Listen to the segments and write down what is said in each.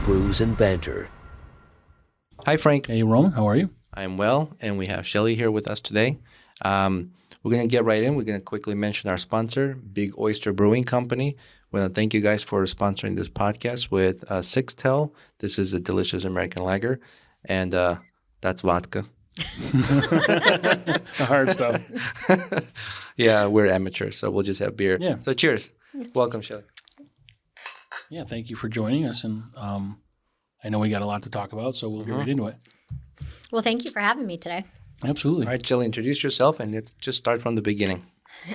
Brews and Banter. Hi, Frank. Hey, Roman. How are you? I'm well, and we have Shelley here with us today. We're going to get right in. We're going to quickly mention our sponsor, Big Oyster Brewing Company. We want to thank you guys for sponsoring this podcast with Sixtel. This is a delicious American lager, and that's vodka. The hard stuff. Yeah, we're amateurs, so we'll just have beer. Yeah. So cheers. Welcome, Shelley. Yeah, thank you for joining us. And I know we got a lot to talk about, so we'll get right into it. Well, thank you for having me today. Absolutely. All right, Shelley, introduce yourself, and let's just start from the beginning.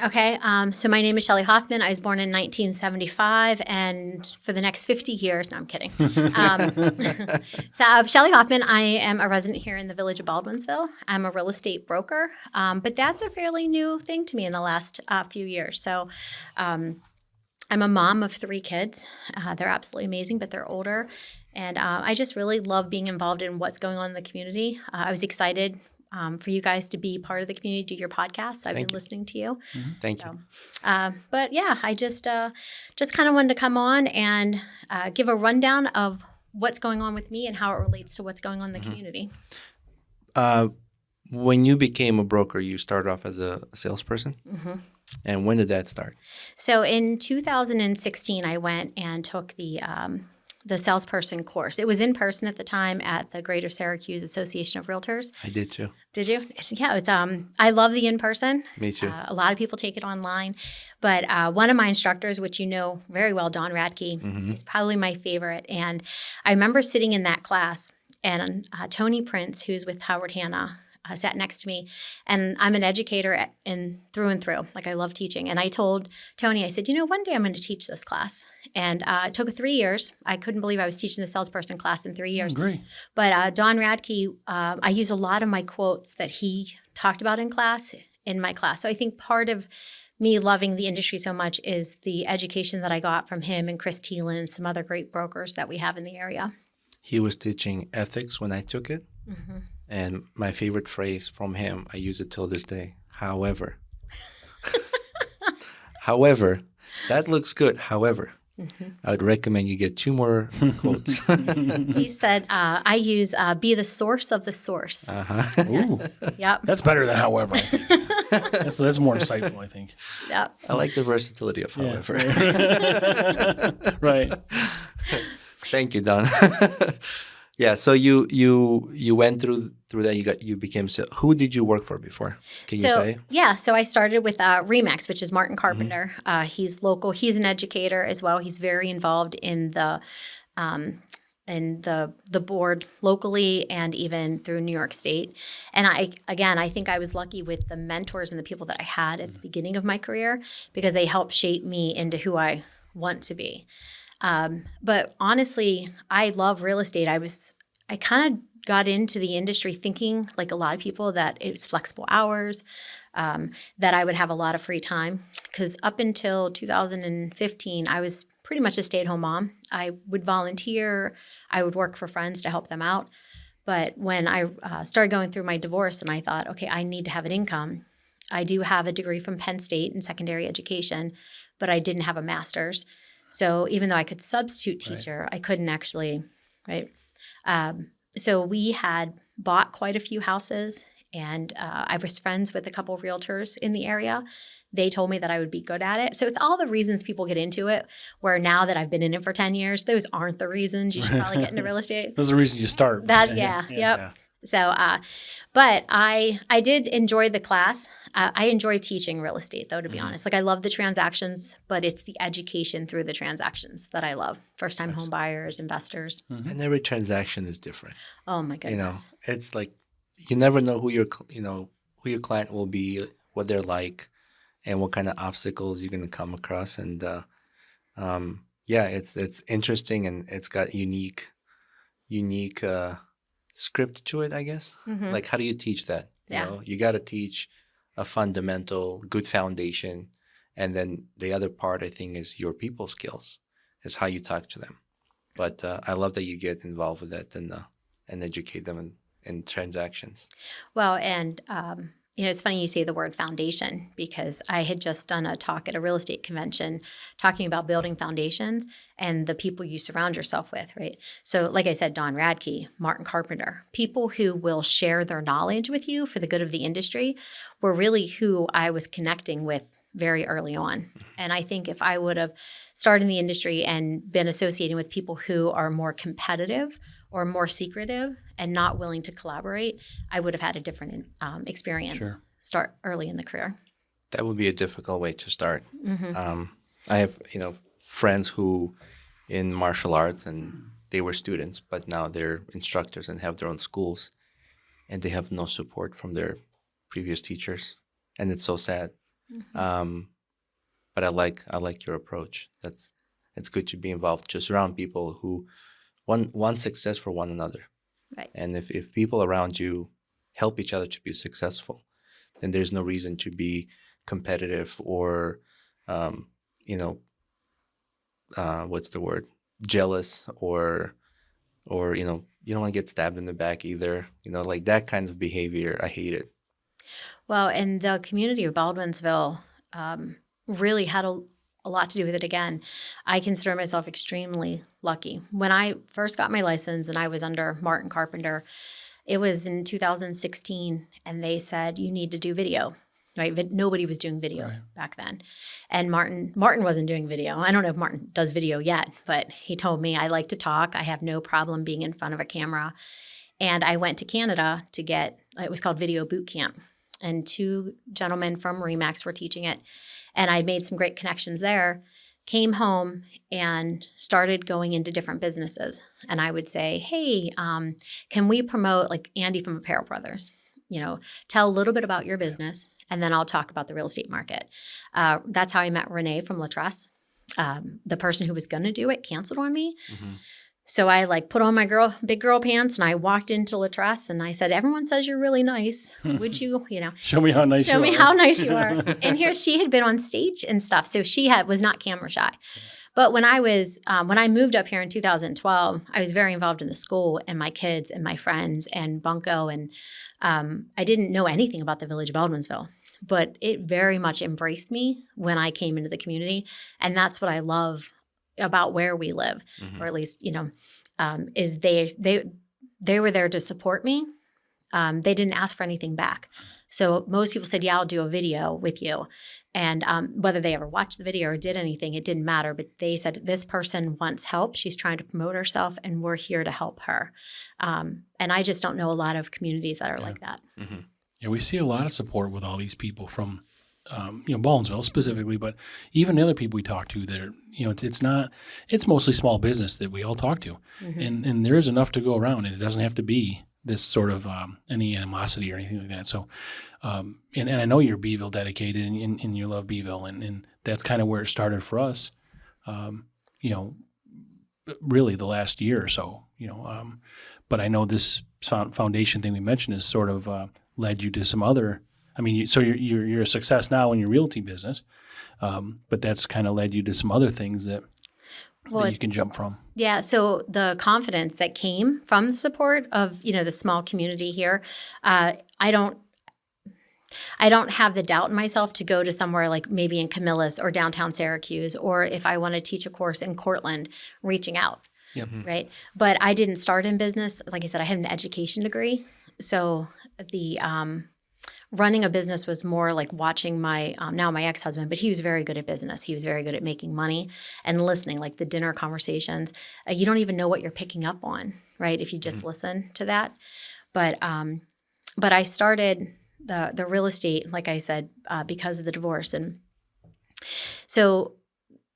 Okay, so my name is Shelley Hoffman. I was born in 1975, and for the next 50 years, no, I'm kidding. Shelley Hoffman, I am a resident here in the village of Baldwinsville. I'm a real estate broker, but that's a fairly new thing to me in the last few years. So I'm a mom of 3 kids. They're absolutely amazing, but they're older. And I just really love being involved in what's going on in the community. I was excited for you guys to be part of the community, do your podcast. I've been listening to you. Mm-hmm. Thank you. But yeah, I just kind of wanted to come on and give a rundown of what's going on with me and how it relates to what's going on in the community. When you became a broker, you started off as a salesperson? Mm-hmm. And when did that start? So in 2016, I went and took the salesperson course. It was in person at the time at the Greater Syracuse Association of Realtors. I did too. Did you? Yeah, it's I love the in-person. Me too. A lot of people take it online. But one of my instructors, which you know very well, Don Radke, is probably my favorite. And I remember sitting in that class, and Tony Prince, who's with Howard Hanna, sat next to me, and I'm an educator through and through. Like, I love teaching. And I told Tony, I said, one day I'm going to teach this class. And it took 3 years. I couldn't believe I was teaching the salesperson class in 3 years. Great. But Don Radke, I use a lot of my quotes that he talked about in my class. So I think part of me loving the industry so much is the education that I got from him and Chris Thielen and some other great brokers that we have in the area. He was teaching ethics when I took it. Mm-hmm. And my favorite phrase from him, I use it till this day. However. However, that looks good. However, I would recommend you get 2 more quotes. He said, I use be the source of the source. Uh-huh. Yes. Yep. That's better than however, I think. That's more insightful, I think. Yep. I like the versatility of however. Right. Thank you, Don. Yeah, so you went through that. You became. Who did you work for before? Can you say? Yeah, so I started with Remax, which is Martin Carpenter. He's local. He's an educator as well. He's very involved in the board locally and even through New York State. And I think I was lucky with the mentors and the people that I had at the beginning of my career, because they helped shape me into who I want to be. But honestly, I love real estate. I kind of got into the industry thinking, like a lot of people, that it was flexible hours, that I would have a lot of free time. Because up until 2015, I was pretty much a stay-at-home mom. I would volunteer. I would work for friends to help them out. But when I started going through my divorce and I thought, okay, I need to have an income. I do have a degree from Penn State in secondary education, but I didn't have a master's. So even though I could substitute teacher, I couldn't actually, right? So we had bought quite a few houses, and I was friends with a couple of realtors in the area. They told me that I would be good at it. So it's all the reasons people get into it, where now that I've been in it for 10 years, those aren't the reasons you should probably get into real estate. Those are the reasons you start. Yep. Yeah. So, but I did enjoy the class. I enjoy teaching real estate, though, to be honest. Like, I love the transactions, but it's the education through the transactions that I love. First-time home buyers, investors. Mm-hmm. And every transaction is different. Oh my goodness! It's like you never know who your client will be, what they're like, and what kind of obstacles you're going to come across. And it's interesting, and it's got unique script to it, I guess. Mm-hmm. Like, how do you teach that? You got to teach a fundamental, good foundation, and then the other part, I think, is your people skills, is how you talk to them. But I love that you get involved with that and educate them in transactions. Well, and it's funny you say the word foundation, because I had just done a talk at a real estate convention talking about building foundations and the people you surround yourself with, right? So like I said, Don Radke, Martin Carpenter, people who will share their knowledge with you for the good of the industry were really who I was connecting with very early on. And I think if I would have started in the industry and been associating with people who are more competitive or more secretive and not willing to collaborate, I would have had a different experience. Sure. Start early in the career. That would be a difficult way to start. I have, friends who in martial arts, and they were students, but now they're instructors and have their own schools, and they have no support from their previous teachers, and it's so sad. But I like your approach. It's good to be involved, to surround people who want success for one another. Right. And if people around you help each other to be successful, then there's no reason to be competitive or, what's the word? Jealous or you don't want to get stabbed in the back either. Like that kind of behavior, I hate it. Well, and the community of Baldwinsville really had a lot to do with it. Again, I consider myself extremely lucky. When I first got my license and I was under Martin Carpenter, it was in 2016, and they said, you need to do video, right? But nobody was doing video back then. And Martin wasn't doing video. I don't know if Martin does video yet, but he told me, I like to talk. I have no problem being in front of a camera. And I went to Canada to get, it was called Video Boot Camp. And 2 gentlemen from RE/MAX were teaching it. And I made some great connections there, came home and started going into different businesses. And I would say, hey, can we promote, like Andy from Apparel Brothers? Tell a little bit about your business, and then I'll talk about the real estate market. That's how I met Renee from Latresse. The person who was going to do it canceled on me. Mm-hmm. So I put on my big girl pants, and I walked into Latresse, and I said, everyone says you're really nice. Would you, Show me how nice you are. Show me how nice you are. And here she had been on stage and stuff. So she was not camera shy. But when I moved up here in 2012, I was very involved in the school and my kids and my friends and Bunko. And I didn't know anything about the village of Baldwinsville, but it very much embraced me when I came into the community. And that's what I love about where we live, or at least, is they were there to support me. They didn't ask for anything back. So most people said, yeah, I'll do a video with you. And whether they ever watched the video or did anything, it didn't matter. But they said, this person wants help. She's trying to promote herself, and we're here to help her. And I just don't know a lot of communities that are like that. Mm-hmm. Yeah, we see a lot of support with all these people from Baldwinsville specifically, but even the other people we talk to, they're, it's mostly small business that we all talk to. Mm-hmm. And there is enough to go around, and it doesn't have to be this sort of any animosity or anything like that. So, and I know you're Beeville dedicated, and you love Beeville, and that's kind of where it started for us, really the last year or so, but I know this foundation thing we mentioned has sort of led you to some other. I mean, so you're a success now in your realty business, but that's kind of led you to some other things that you can jump from. Yeah. So the confidence that came from the support of the small community here, I don't have the doubt in myself to go to somewhere like maybe in Camillus or downtown Syracuse, or if I want to teach a course in Cortland, reaching out. Yep. Right. But I didn't start in business. Like I said, I had an education degree, so the running a business was more like watching my now my ex-husband, but he was very good at business. He was very good at making money and listening, like the dinner conversations. You don't even know what you're picking up on, right, if you just listen to that. But I started the real estate, like I said, because of the divorce. And so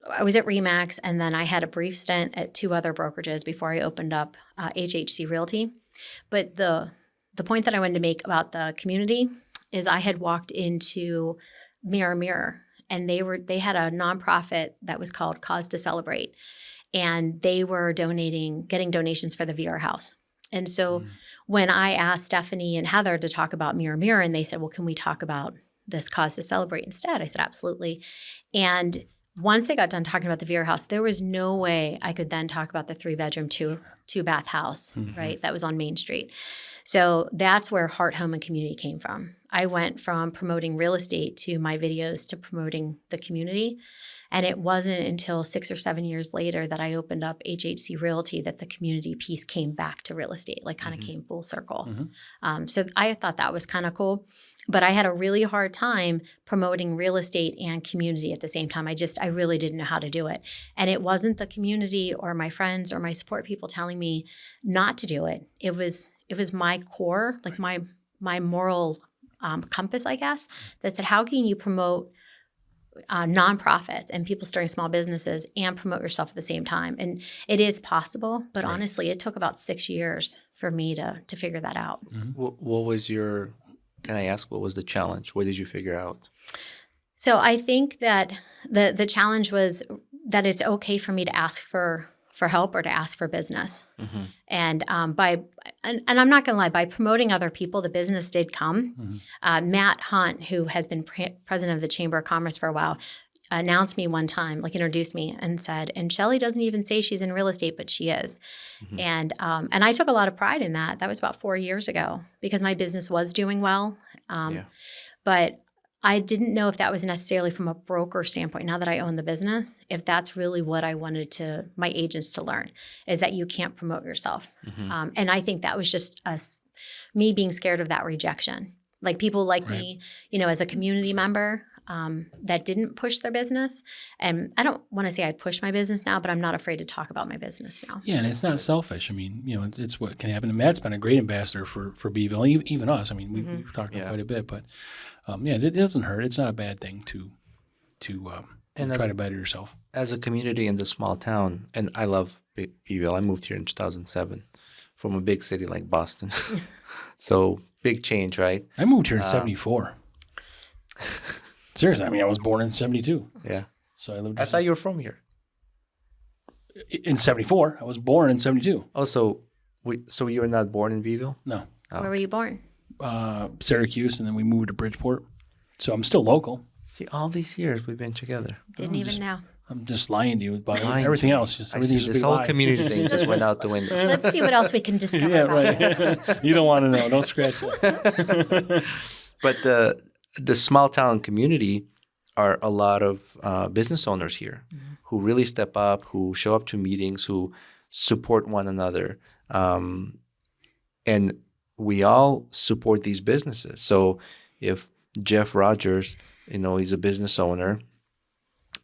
I was at RE/MAX, and then I had a brief stint at 2 other brokerages before I opened up HHC Realty. But the point that I wanted to make about the community is I had walked into Mirror, and they had a nonprofit that was called Cause to Celebrate, and they were getting donations for the VR house. And so when I asked Stephanie and Heather to talk about Mirror, and they said, well, can we talk about this Cause to Celebrate instead? I said, absolutely. And once I got done talking about the Vera house, there was no way I could then talk about the 3-bedroom, two bath house, right? That was on Main Street. So that's where Heart, Home, and Community came from. I went from promoting real estate to my videos to promoting the community. And it wasn't until 6 or 7 years later that I opened up HHC Realty that the community piece came back to real estate, like kind of came full circle. So I thought that was kind of cool. But I had a really hard time promoting real estate and community at the same time. I really didn't know how to do it. And it wasn't the community or my friends or my support people telling me not to do it. It was my core, like my moral compass, I guess, that said, how can you promote nonprofits and people starting small businesses and promote yourself at the same time? And it is possible, but honestly, it took about 6 years for me to figure that out. What was can I ask, what was the challenge? What did you figure out? So I think that the challenge was that it's okay for me to ask for help or to ask for business. And and I'm not going to lie, by promoting other people, the business did come. Matt Hunt, who has been president of the Chamber of Commerce for a while, announced me one time, like introduced me and said, and Shelley doesn't even say she's in real estate, but she is. And I took a lot of pride in that. That was about 4 years ago because my business was doing well. But I didn't know if that was necessarily from a broker standpoint. Now that I own the business, if that's really what I wanted my agents to learn, is that you can't promote yourself. And I think that was just me being scared of that rejection. Like people like me, as a community member that didn't push their business. And I don't want to say I push my business now, but I'm not afraid to talk about my business now. Yeah, and it's not selfish. I mean, it's what can happen. And Matt's been a great ambassador for Beeville, even us. I mean, we've talked about quite a bit, but it doesn't hurt. It's not a bad thing to try to better yourself. As a community in this small town, and I love Beeville. I moved here in 2007 from a big city like Boston. So big change, right? I moved here in 74. Seriously, I mean, I was born in 72. Yeah. So I lived. I thought you were from here. In 74. I was born in 72. Oh, so you were not born in Beeville? No. Where were you born? Syracuse, and then we moved to Bridgeport. So I'm still local. See, all these years we've been together. Didn't even know. I'm just lying to you about everything else. This whole community thing just went out the window. Let's see what else we can discover. Right. You don't want to know. Don't scratch it. But the small town community are a lot of business owners here who really step up, who show up to meetings, who support one another. And we all support these businesses. So if Jeff Rogers, he's a business owner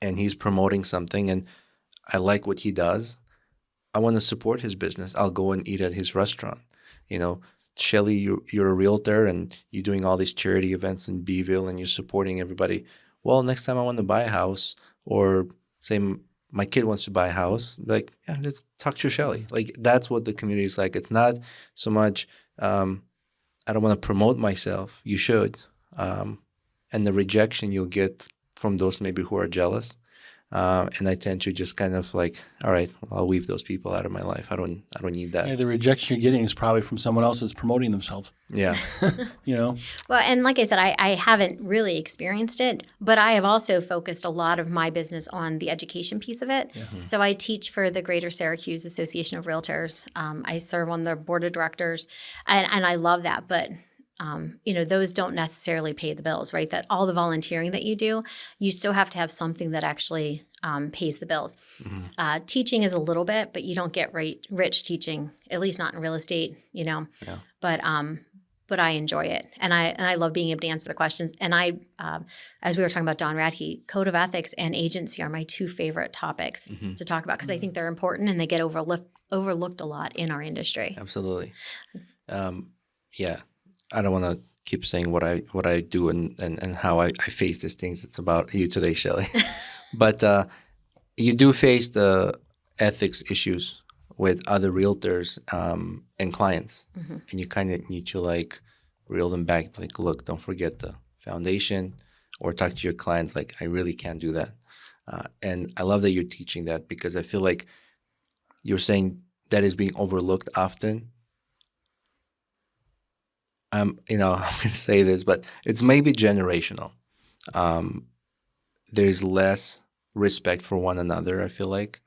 and he's promoting something and I like what he does, I want to support his business. I'll go and eat at his restaurant. Shelley, you're a realtor and you're doing all these charity events in Beeville and you're supporting everybody. Well, next time I want to buy a house, or say my kid wants to buy a house, like, yeah, let's talk to Shelley. Like, that's what the community is like. It's not so much, I don't want to promote myself. You should. And the rejection you'll get from those maybe who are jealous. And I tend to just kind of like, all right, well, I'll weave those people out of my life. I don't need that. Yeah, the rejection you're getting is probably from someone else that's promoting themselves. Yeah. Well, and like I said, I haven't really experienced it, but I have also focused a lot of my business on the education piece of it. So I teach for the Greater Syracuse Association of Realtors. I serve on the board of directors, and I love that. But those don't necessarily pay the bills, right? That all the volunteering that you do, you still have to have something that actually pays the bills. Teaching is a little bit, but you don't get rich teaching, at least not in real estate, Yeah. But I enjoy it, and I love being able to answer the questions. And I, as we were talking about Don Radke, code of ethics and agency are my two favorite topics to talk about because I think they're important and they get overlooked a lot in our industry. Absolutely. Yeah. I don't want to keep saying what I do and how I face these things. It's about you today, Shelley. But you do face the ethics issues with other realtors and clients. And you kind of need to like reel them back. Like, look, don't forget the foundation, or talk to your clients like, I really can't do that. And I love that you're teaching that because I feel like you're saying that is being overlooked often. I'm going to say this, but it's maybe generational. There's less respect for one another. I feel like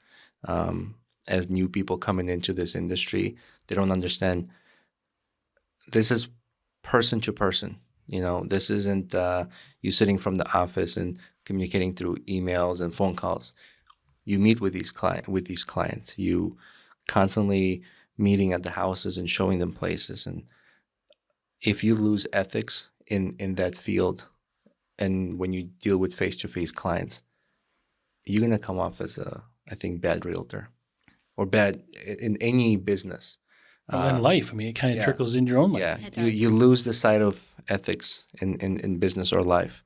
as new people coming into this industry, they don't understand this is person to person. This isn't you sitting from the office and communicating through emails and phone calls. You meet with these clients. You constantly meeting at the houses and showing them places. And if you lose ethics in that field, and when you deal with face-to-face clients, you're gonna come off as I think, bad realtor or bad in any business. Well, in life, I mean, it kind of trickles into your own life. Yeah, you lose the side of ethics in business or life.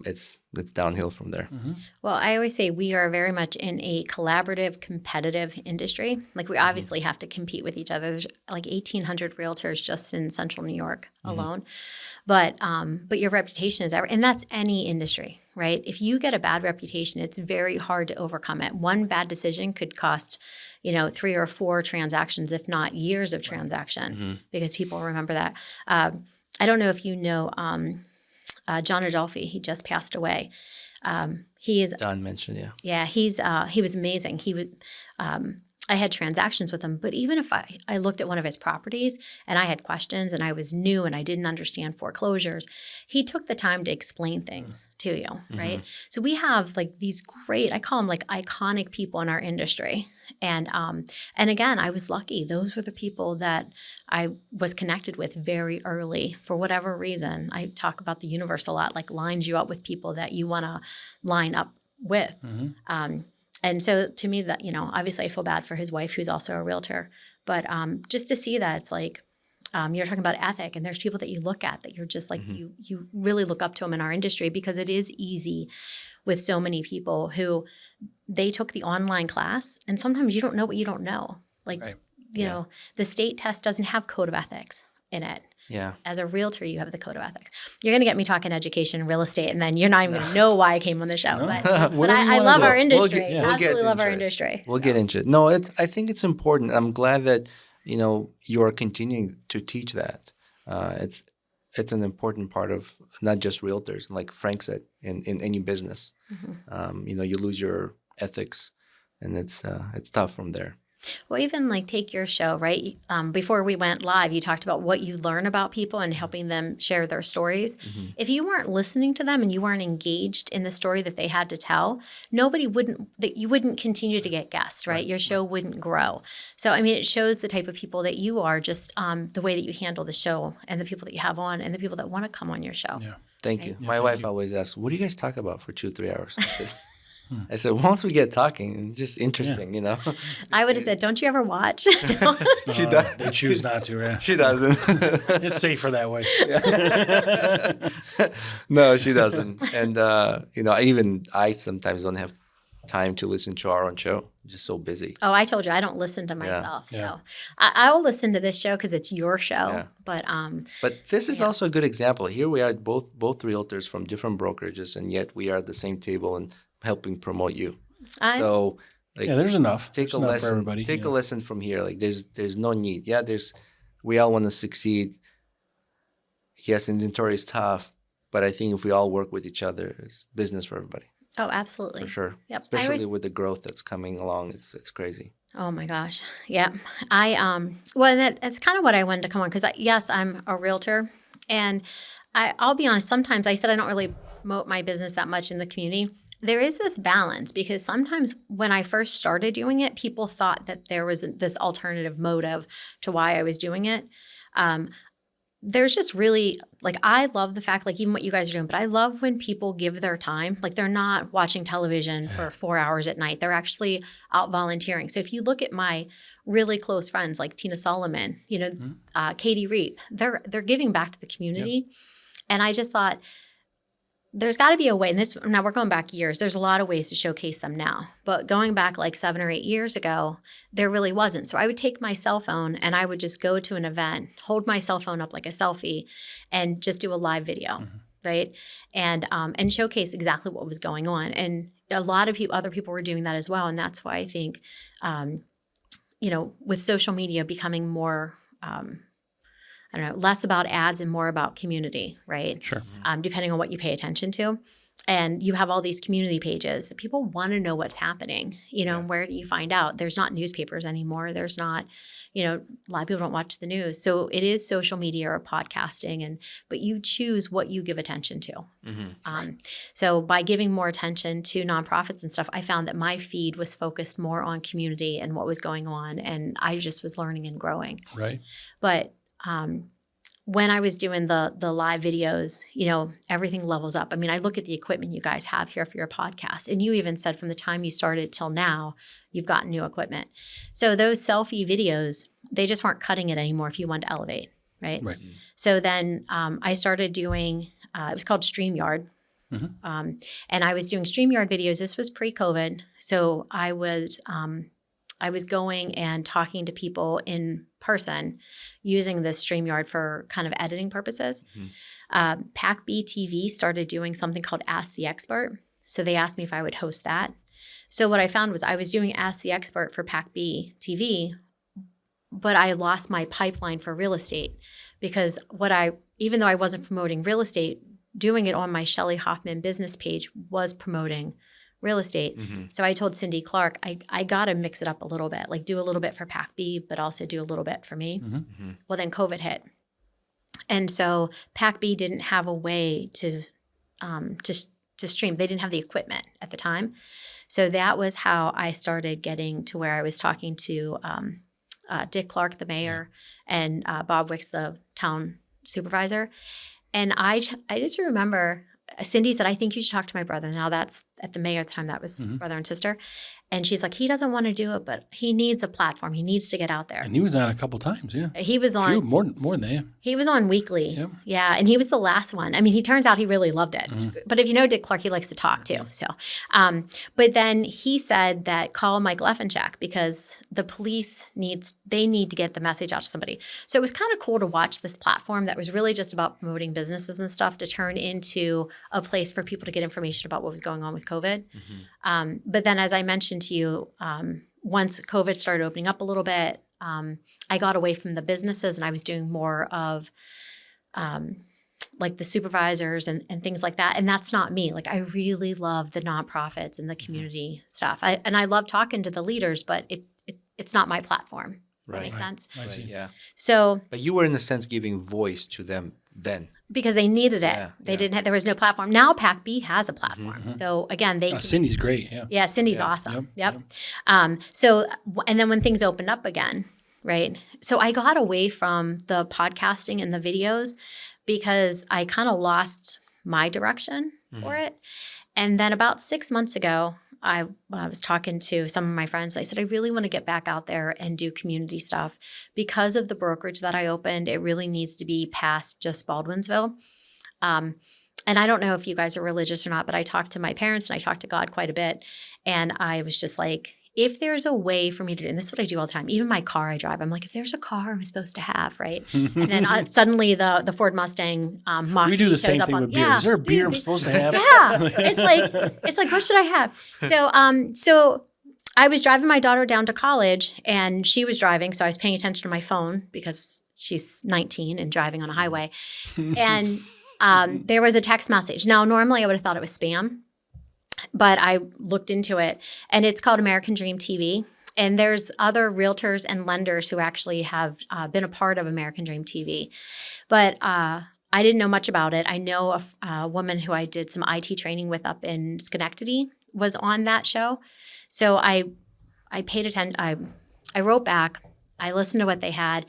It's downhill from there. Mm-hmm. Well, I always say we are very much in a collaborative, competitive industry. Like we obviously have to compete with each other. There's like 1,800 realtors just in Central New York alone. But your reputation is and that's any industry, right? If you get a bad reputation, it's very hard to overcome it. One bad decision could cost 3 or 4 transactions, if not years of transaction, because people remember that. I don't know if you know John Adolfi. He just passed away. He is Don mentioned, yeah. Yeah, he was amazing. He would. I had transactions with him, but even if I looked at one of his properties and I had questions and I was new and I didn't understand foreclosures, he took the time to explain things to you, right? So we have like these great, I call them like iconic people in our industry. And again, I was lucky. Those were the people that I was connected with very early for whatever reason. I talk about the universe a lot, like lines you up with people that you want to line up with. And so to me that, obviously I feel bad for his wife, who's also a realtor, but just to see that it's like, you're talking about ethic and there's people that you look at that you're just like, you really look up to them in our industry because it is easy with so many people who they took the online class and sometimes you don't know what you don't know. Like, the state test doesn't have code of ethics in it. Yeah. As a realtor, you have the code of ethics. You're going to get me talking education and real estate, and then you're not even going to know why I came on the show. But I love our industry. Absolutely love our industry. We'll get into it. No, I think it's important. I'm glad that you are continuing to teach that. It's an important part of not just realtors, like Frank said, in any business. You lose your ethics, and it's tough from there. Well, even like take your show, right? Before we went live, you talked about what you learn about people and helping them share their stories. If you weren't listening to them and you weren't engaged in the story that they had to tell, you wouldn't continue to get guests, right? Your show wouldn't grow. So, I mean, it shows the type of people that you are, just the way that you handle the show and the people that you have on and the people that want to come on your show. Yeah. Thank you. My wife always asks, what do you guys talk about for 2-3 hours? I said, once we get talking, it's just interesting, I would have said, don't you ever watch? She does. They choose not to, yeah. She doesn't. It's safer that way. No, she doesn't. And, I sometimes don't have time to listen to our own show. I'm just so busy. Oh, I told you, I don't listen to myself. So I will listen to this show because it's your show. Yeah. But this is also a good example. Here we are, both realtors from different brokerages, and yet we are at the same table and helping promote you. There's enough. Take there's a enough lesson. for everybody. Take a lesson from here. Like there's no need. Yeah, we all want to succeed. Yes, inventory is tough, but I think if we all work with each other, it's business for everybody. Oh, absolutely. For sure. Yep. Especially with the growth that's coming along, it's crazy. Oh my gosh. Yeah. That's kind of what I wanted to come on because yes, I'm a realtor, and I'll be honest. Sometimes I said I don't really promote my business that much in the community. There is this balance because sometimes when I first started doing it, people thought that there was this alternative motive to why I was doing it. There's just really, like, I love the fact, like, even what you guys are doing, but I love when people give their time. Like, they're not watching television for 4 hours at night. They're actually out volunteering. So if you look at my really close friends, like Tina Solomon, Katie Reap, they're giving back to the community. Yep. And I just thought, there's got to be a way, and now we're going back years. There's a lot of ways to showcase them now. But going back like 7 or 8 years ago, there really wasn't. So I would take my cell phone and I would just go to an event, hold my cell phone up like a selfie, and just do a live video, right? And showcase exactly what was going on. And a lot of other people were doing that as well. And that's why I think, with social media becoming more I don't know, less about ads and more about community, right? Sure. Depending on what you pay attention to. And you have all these community pages. People want to know what's happening. Where do you find out? There's not newspapers anymore. There's not, a lot of people don't watch the news. So it is social media or podcasting, but you choose what you give attention to. So by giving more attention to nonprofits and stuff, I found that my feed was focused more on community and what was going on. And I just was learning and growing. Right. But when I was doing the live videos, everything levels up. I mean, I look at the equipment you guys have here for your podcast, and you even said from the time you started till now, you've gotten new equipment. So those selfie videos, they just weren't cutting it anymore if you wanted to elevate, right? Right. So then I started doing, it was called StreamYard. And I was doing StreamYard videos. This was pre-COVID. So I was going and talking to people in person using this StreamYard for kind of editing purposes. PAC-B TV started doing something called Ask the Expert. So they asked me if I would host that. So what I found was I was doing Ask the Expert for PAC-B TV, but I lost my pipeline for real estate because even though I wasn't promoting real estate, doing it on my Shelley Hoffman business page was promoting real estate. So I told Cindy Clark, I got to mix it up a little bit, like do a little bit for PAC-B, but also do a little bit for me. Well, then COVID hit. And so PAC-B didn't have a way to stream. They didn't have the equipment at the time. So that was how I started getting to where I was talking to Dick Clark, the mayor, and Bob Wicks, the town supervisor. And I just remember Cindy said, I think you should talk to my brother. Now that's at the mayor at the time, that was brother and sister. And she's like, he doesn't want to do it, but he needs a platform. He needs to get out there. And he was on a couple times, yeah. He was on more than that. He was on weekly. Yep. Yeah. And he was the last one. I mean, he turns out he really loved it. But if you know Dick Clark, he likes to talk too. So, but then he said that call Mike Leffenchak because the police need to get the message out to somebody. So it was kind of cool to watch this platform that was really just about promoting businesses and stuff to turn into a place for people to get information about what was going on with COVID. But then as I mentioned to you, once COVID started opening up a little bit, I got away from the businesses and I was doing more of like the supervisors and things like that. And that's not me. Like I really love the nonprofits and the community stuff. I love talking to the leaders, but it's not my platform. Does that make sense? Right, yeah. So, but you were in a sense giving voice to them then. Because they needed it. Didn't have, there was no platform. Now PAC-B has a platform. So again, Cindy's great. Yeah. Yeah. Cindy's awesome. Yep. So, and then when things opened up again, right? So I got away from the podcasting and the videos because I kind of lost my direction for it. And then about 6 months ago, I was talking to some of my friends. I said, I really want to get back out there and do community stuff. Because of the brokerage that I opened, it really needs to be past just Baldwinsville. And I don't know if you guys are religious or not, but I talked to my parents and I talked to God quite a bit. And I was just like, if there's a way for me to do, and this is what I do all the time, even my car I drive, I'm like, if there's a car I'm supposed to have, right? And then suddenly the Ford Mustang Mach-E we do the same shows thing up with beer. Is there a beer I'm supposed to have? Yeah, it's like what should I have? So I was driving my daughter down to college, and she was driving, so I was paying attention to my phone because she's 19 and driving on a highway, and there was a text message. Now, normally I would have thought it was spam. But I looked into it, and it's called American Dream TV. And there's other realtors and lenders who actually have been a part of American Dream TV. But I didn't know much about it. I know a woman who I did some IT training with up in Schenectady was on that show. So I paid attention. I wrote back. I listened to what they had.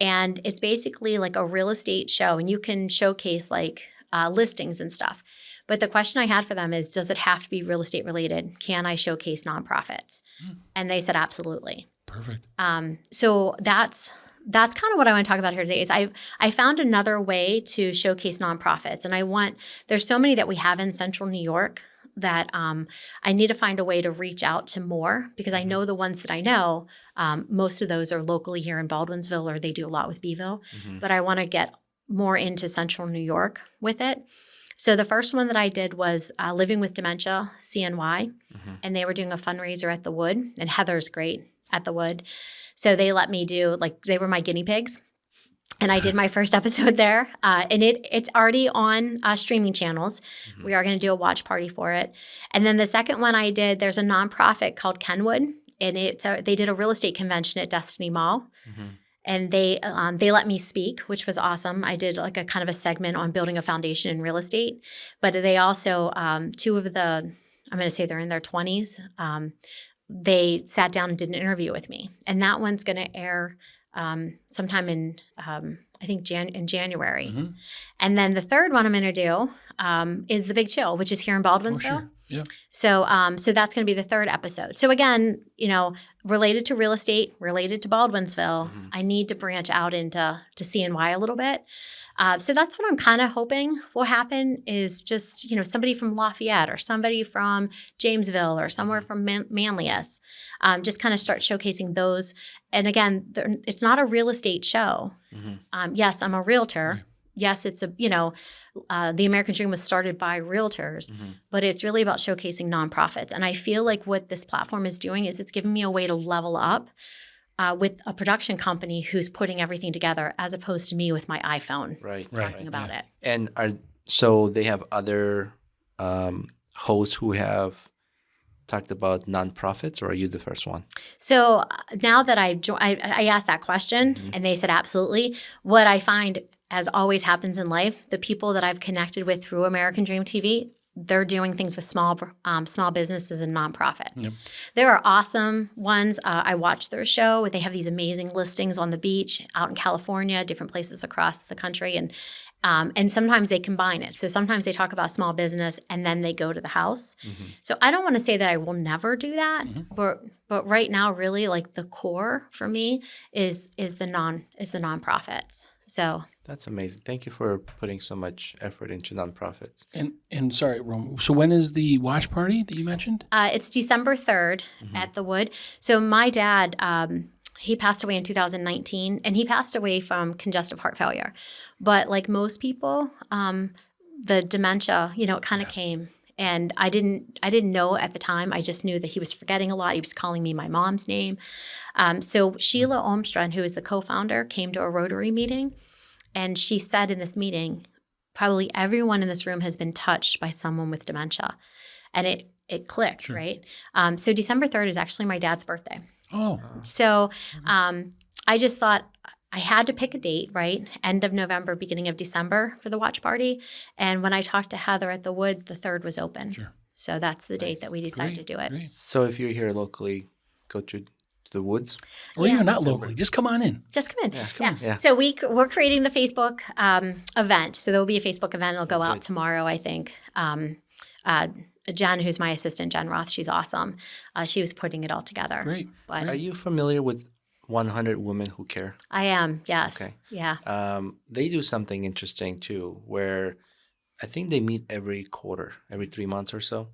And it's basically like a real estate show. And you can showcase like listings and stuff. But the question I had for them is, does it have to be real estate related? Can I showcase nonprofits? And they said, absolutely. Perfect. So that's kind of what I want to talk about here today is I found another way to showcase nonprofits. And there's so many that we have in Central New York that I need to find a way to reach out to more because I know the ones that I know, most of those are locally here in Baldwinsville or they do a lot with Beeville. But I want to get more into Central New York with it. So the first one that I did was Living with Dementia, CNY, and they were doing a fundraiser at the Wood, and Heather's great at the Wood. So they let me do, they were my guinea pigs. And I did my first episode there, and it's already on streaming channels. We are going to do a watch party for it. And then the second one I did, there's a nonprofit called Kenwood, and they did a real estate convention at Destiny Mall. And they let me speak, which was awesome. I did like a kind of a segment on building a foundation in real estate. But they also, two of the, I'm going to say they're in their 20s, they sat down and did an interview with me. And that one's going to air sometime in, I think, in January. And then the third one I'm going to do is The Big Chill, which is here in Baldwinsville. Sure. Yeah. So that's going to be the third episode. So again, related to real estate, related to Baldwinsville, I need to branch out into CNY a little bit. So that's what I'm kind of hoping will happen is just, somebody from Lafayette or somebody from Jamesville or somewhere from Manlius, just kind of start showcasing those. And again, it's not a real estate show. Yes, I'm a realtor. Yes, it's the American Dream was started by realtors, but it's really about showcasing nonprofits. And I feel like what this platform is doing is it's giving me a way to level up with a production company who's putting everything together, as opposed to me with my iPhone talking about it. And so they have other hosts who have talked about nonprofits, or are you the first one? So now that I asked that question, and they said absolutely. What I find, as always happens in life, the people that I've connected with through American Dream TV, they're doing things with small businesses and nonprofits. Yep. There are awesome ones. I watch their show. They have these amazing listings on the beach out in California, different places across the country, and sometimes they combine it. So sometimes they talk about small business and then they go to the house. So I don't want to say that I will never do that, but right now, really, like the core for me is the nonprofits. So that's amazing. Thank you for putting so much effort into nonprofits. And sorry, Rome. So when is the watch party that you mentioned? It's December 3rd at the Wood. So my dad, he passed away in 2019, and he passed away from congestive heart failure. But like most people, the dementia, it kind of came. And I didn't know at the time. I just knew that he was forgetting a lot. He was calling me my mom's name. So Sheila Olmstrand, who is the co-founder, came to a Rotary meeting. And she said in this meeting, probably everyone in this room has been touched by someone with dementia. And it clicked, right? So December 3rd is actually my dad's birthday. Oh. So I just thought I had to pick a date, right? End of November, beginning of December for the watch party. And when I talked to Heather at the Wood, the 3rd was open. Sure. So that's the date that we decided to do it. Great. So if you're here locally, go to the Woods. Or even not locally, just come on in. Just come in. Yeah. So we're creating the Facebook event. So there will be a Facebook event. It'll go out tomorrow, I think. Jen, who's my assistant, Jen Roth, she's awesome. She was putting it all together. Great. But are you familiar with 100 Women Who Care? I am, yes. Okay. Yeah. They do something interesting too, where I think they meet every quarter, every 3 months or so.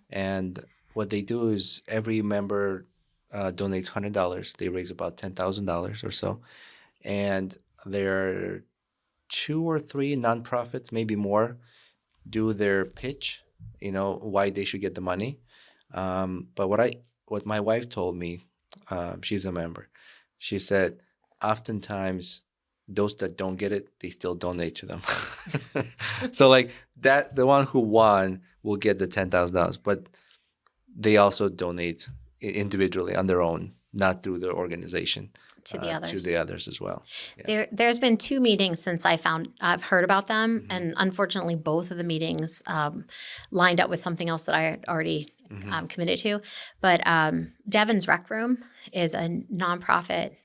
And what they do is every member donates $100. They raise about $10,000 or so. And there are 2 or 3 nonprofits, maybe more, do their pitch, why they should get the money. But what my wife told me, she's a member, she said, oftentimes those that don't get it, they still donate to them. So like that, the one who won will get the $10,000, but they also donate individually on their own, not through their organization. To the others as well. Yeah. There's been 2 meetings since I've heard about them, and unfortunately both of the meetings lined up with something else that I had already committed to. But Devin's Rec Room is a nonprofit.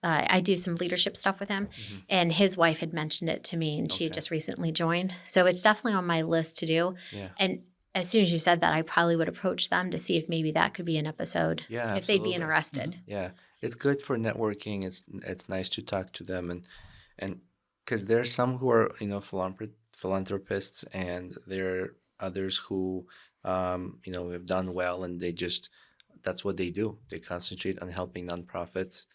I do some leadership stuff with him, and his wife had mentioned it to me, and she had just recently joined. So it's definitely on my list to do. Yeah. And as soon as you said that, I probably would approach them to see if maybe that could be an episode. Yeah, if they'd be interested. Yeah. It's good for networking. It's nice to talk to them, and because there's some who are philanthropists, and there are others who have done well, and that's what they do. They concentrate on helping nonprofits.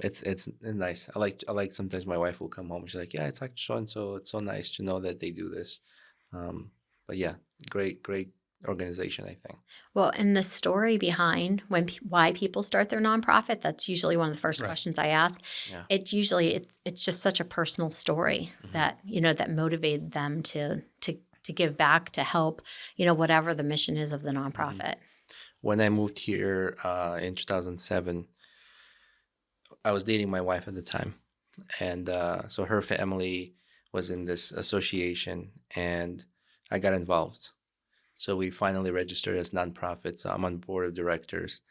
It's nice. I like sometimes my wife will come home and she's like, yeah, I talked to so and so. It's so nice to know that they do this. But yeah, great organization, I think. Well, and the story behind why people start their nonprofit, that's usually one of the first questions I ask. Yeah. It's usually it's just such a personal story that, that motivated them to give back, to help, whatever the mission is of the nonprofit. When I moved here in 2007, I was dating my wife at the time. And so her family was in this association, and I got involved. So we finally registered as nonprofits. I'm on board of directors,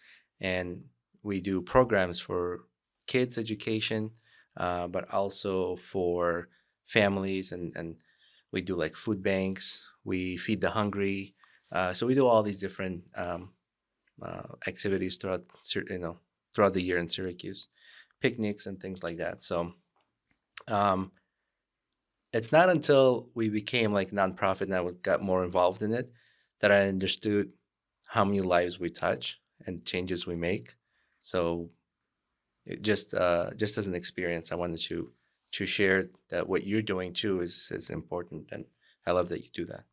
and we do programs for kids' education, but also for families, and we do like food banks. We feed the hungry. So we do all these different activities throughout the year in Syracuse, picnics and things like that. So it's not until we became like nonprofit and I got more involved in it that I understood how many lives we touch and changes we make. So it just as an experience, I wanted to share that what you're doing too is important, and I love that you do that.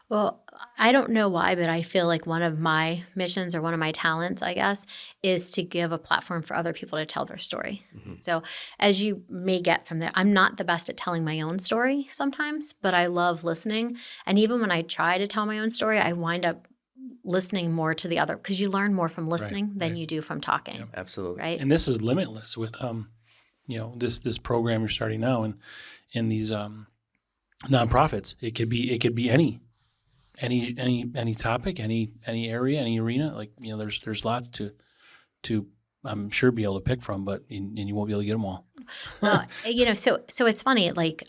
Well, I don't know why, but I feel like one of my missions or one of my talents, I guess, is to give a platform for other people to tell their story. Mm-hmm. So as you may get from there, I'm not the best at telling my own story sometimes, but I love listening. And even when I try to tell my own story, I wind up listening more to the other, because you learn more from listening than you do from talking. Yep. Absolutely. Right. And this is limitless with, this program you're starting now and these nonprofits. It could be any topic, any area, any arena. Like, there's lots to I'm sure be able to pick from, but and you won't be able to get them all. Well, so it's funny, like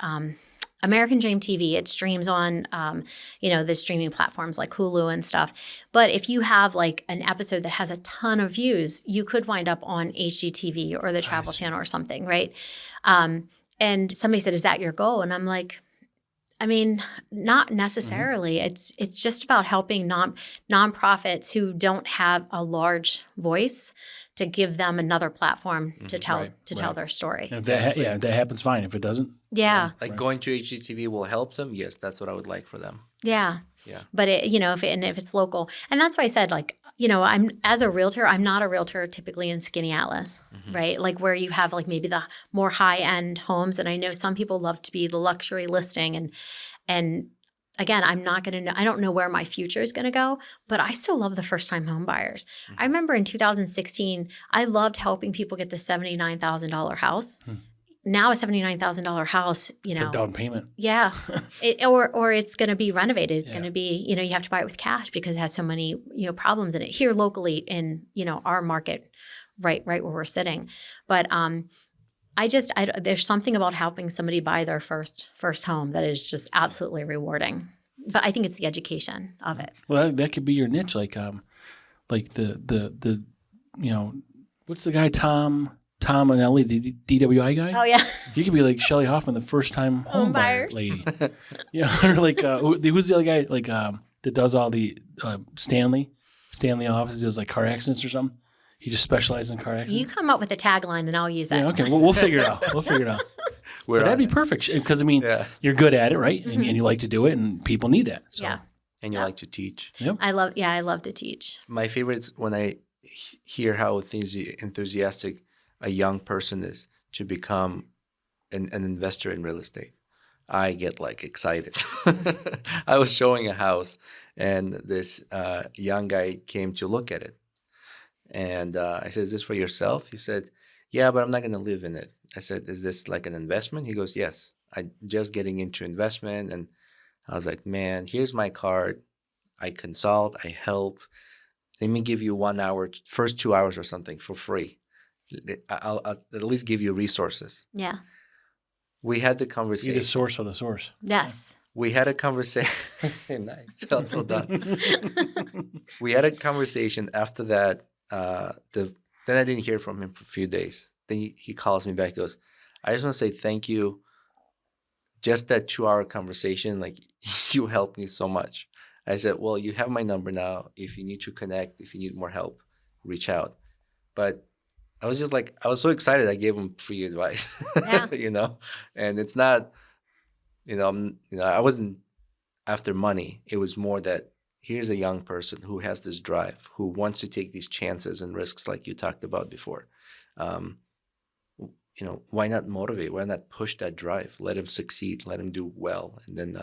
American Dream TV, it streams on the streaming platforms like Hulu and stuff. But if you have like an episode that has a ton of views, you could wind up on HGTV or the Travel Channel or something, right? And somebody said, "Is that your goal?" And I'm like, I mean, not necessarily. Mm-hmm. It's just about helping nonprofits who don't have a large voice, to give them another platform to tell their story. And if that happens, fine. If it doesn't, going to HGTV will help them. Yes, that's what I would like for them. Yeah. But if it's local, and that's why I said, like, I'm as a realtor, I'm not a realtor typically in Skinny Atlas, right? Like where you have like maybe the more high end homes, and I know some people love to be the luxury listing, and again, I'm not going to know. I don't know where my future is going to go, but I still love the first time home buyers. Mm-hmm. I remember in 2016, I loved helping people get the $79,000 house. Now a $79,000 house, it's a down payment. Yeah. Or it's going to be renovated. It's going to be, you have to buy it with cash because it has so many, problems in it here locally in, our market, right where we're sitting. But there's something about helping somebody buy their first home that is just absolutely rewarding. But I think it's the education of it. Well, that could be your niche, like the what's the guy, Tom and Ellie, the DWI guy? Oh, yeah. You could be like Shelley Hoffman, the first-time home buyer lady. Or like who's the other guy that does all the Stanley offices, does like car accidents or something? He just specializes in car accidents. You come up with a tagline and I'll use it. Yeah, okay. We'll figure it out. But that'd be perfect because, you're good at it, right? Mm-hmm. And you like to do it, and people need that. So. Yeah. And you like to teach. Yep. I love to teach. My favorite is when I hear how enthusiastic a young person is to become an investor in real estate. I get excited. I was showing a house, and this young guy came to look at it. And I said, "Is this for yourself?" He said, "Yeah, but I'm not going to live in it." I said, "Is this like an investment?" He goes, "Yes. I'm just getting into investment." And I was like, "Man, here's my card. I consult. I help. Let me give you 1 hour, first 2 hours or something for free. I'll at least give you resources." Yeah. We had the conversation. You're the source of the source. Yes. We had a conversation. Nice. Well done. We had a conversation after that. Then I didn't hear from him for a few days. Then he calls me back. He goes, "I just want to say thank you. Just that 2-hour conversation, you helped me so much." I said, "Well, you have my number now. If you need to connect, if you need more help, reach out." But I was just I was so excited. I gave him free advice, Yeah. And it's not, I wasn't after money. It was more that here's a young person who has this drive, who wants to take these chances and risks like you talked about before. Why not motivate? Why not push that drive? Let him succeed. Let him do well. And then,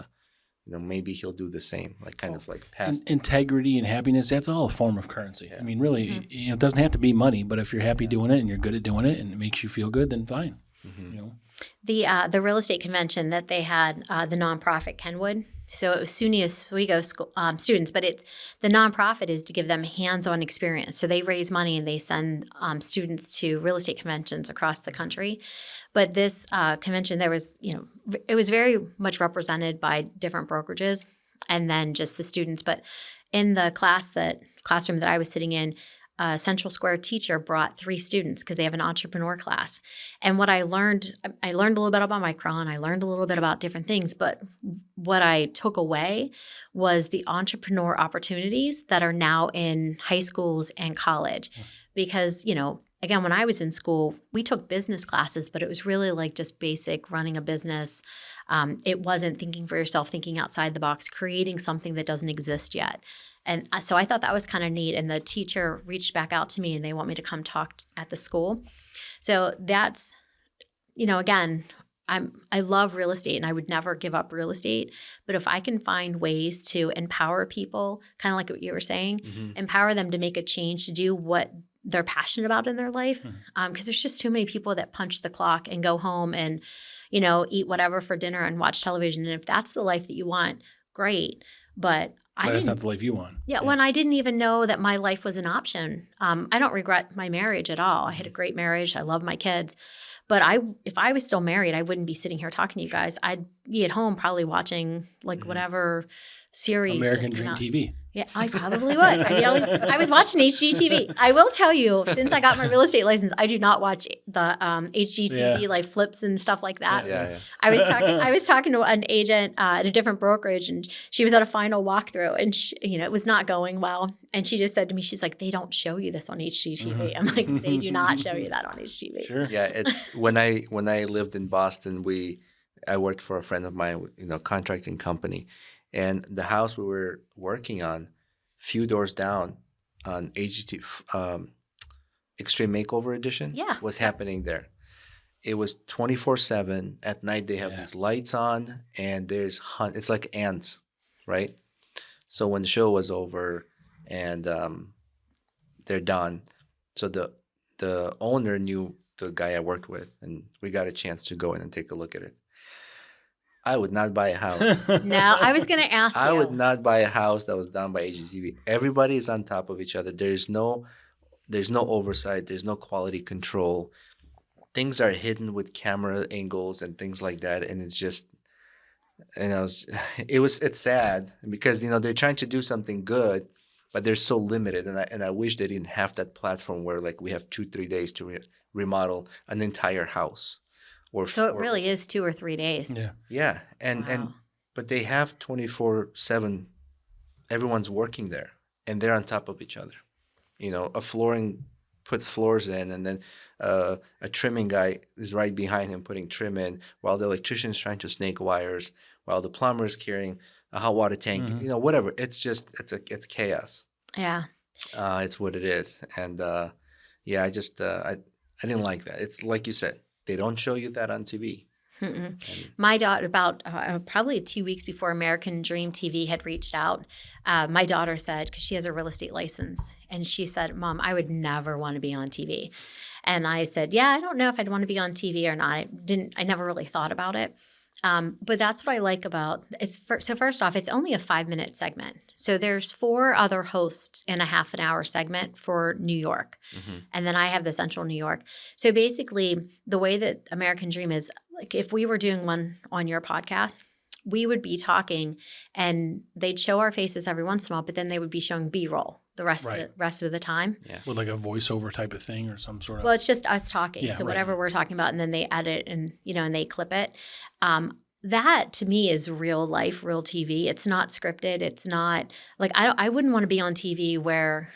maybe he'll do the same, like kind of like past. Integrity and happiness, that's all a form of currency. Yeah. I mean, really, it doesn't have to be money, but if you're happy doing it and you're good at doing it and it makes you feel good, then fine. The real estate convention that they had, the nonprofit Kenwood. So it was SUNY Oswego school, students, but the nonprofit is to give them hands-on experience. So they raise money and they send students to real estate conventions across the country. But this convention, there was, it was very much represented by different brokerages and then just the students. But in the classroom that I was sitting in, a Central Square teacher brought 3 students because they have an entrepreneur class. And what I learned a little bit about Micron. I learned a little bit about different things. But what I took away was the entrepreneur opportunities that are now in high schools and college. Because, again, when I was in school, we took business classes, but it was really like just basic running a business. It wasn't thinking for yourself, thinking outside the box, creating something that doesn't exist yet. And so I thought that was kind of neat. And the teacher reached back out to me and they want me to come talk at the school. So that's, again, I love real estate and I would never give up real estate. But if I can find ways to empower people, kind of like what you were saying, empower them to make a change, to do what they're passionate about in their life. Because there's just too many people that punch the clock and go home and, eat whatever for dinner and watch television. And if that's the life that you want, great. But that's not the life you want. Yeah, when I didn't even know that my life was an option. I don't regret my marriage at all. I had a great marriage. I love my kids. But if I was still married, I wouldn't be sitting here talking to you guys. I'd be at home probably watching whatever series. American Dream TV. Yeah, I probably would. I was watching HGTV. I will tell you, since I got my real estate license, I do not watch the HGTV like flips and stuff like that. Yeah. I was talking to an agent at a different brokerage, and she was at a final walkthrough, and it was not going well. And she just said to me, she's like, "They don't show you this on HGTV." I'm like, "They do not show you that on HGTV." Sure. Yeah. When I lived in Boston, I worked for a friend of mine, contracting company. And the house we were working on, few doors down on HGT Extreme Makeover Edition, was happening there. It was 24/7. At night, they have these lights on, and it's like ants, right? So when the show was over and they're done, so the owner knew the guy I worked with, and we got a chance to go in and take a look at it. I would not buy a house. No, I was going to ask you. I would not buy a house that was done by HGTV. Everybody is on top of each other. There's no oversight. There's no quality control. Things are hidden with camera angles and things like that. And it's just, it's sad because, they're trying to do something good, but they're so limited. And I wish they didn't have that platform where like we have 2-3 days to remodel an entire house. So it really is 2 or 3 days. Yeah. But they have 24/7. Everyone's working there and they're on top of each other. A flooring puts floors in, and then a trimming guy is right behind him putting trim in, while the electrician's trying to snake wires, while the plumber is carrying a hot water tank, whatever. It's just, it's chaos. Yeah. It's what it is. And I didn't like that. It's like you said. They don't show you that on TV. My daughter, about probably 2 weeks before American Dream TV had reached out, my daughter said, because she has a real estate license, and she said, "Mom, I would never want to be on TV." And I said, "Yeah, I don't know if I'd want to be on TV or not. I never really thought about it." But that's what I like about it. So first off, it's only a 5-minute segment. So there's 4 other hosts in a half an hour segment for New York. And then I have the Central New York. So basically the way that American Dream is, like if we were doing one on your podcast, we would be talking and they'd show our faces every once in a while, but then they would be showing B-roll the rest of the time. Yeah. With like a voiceover type of thing or some sort of. Well, it's just us talking. Yeah, so whatever we're talking about, and then they edit and and they clip it. That to me is real life, real TV. It's not scripted. It's not like I wouldn't want to be on TV where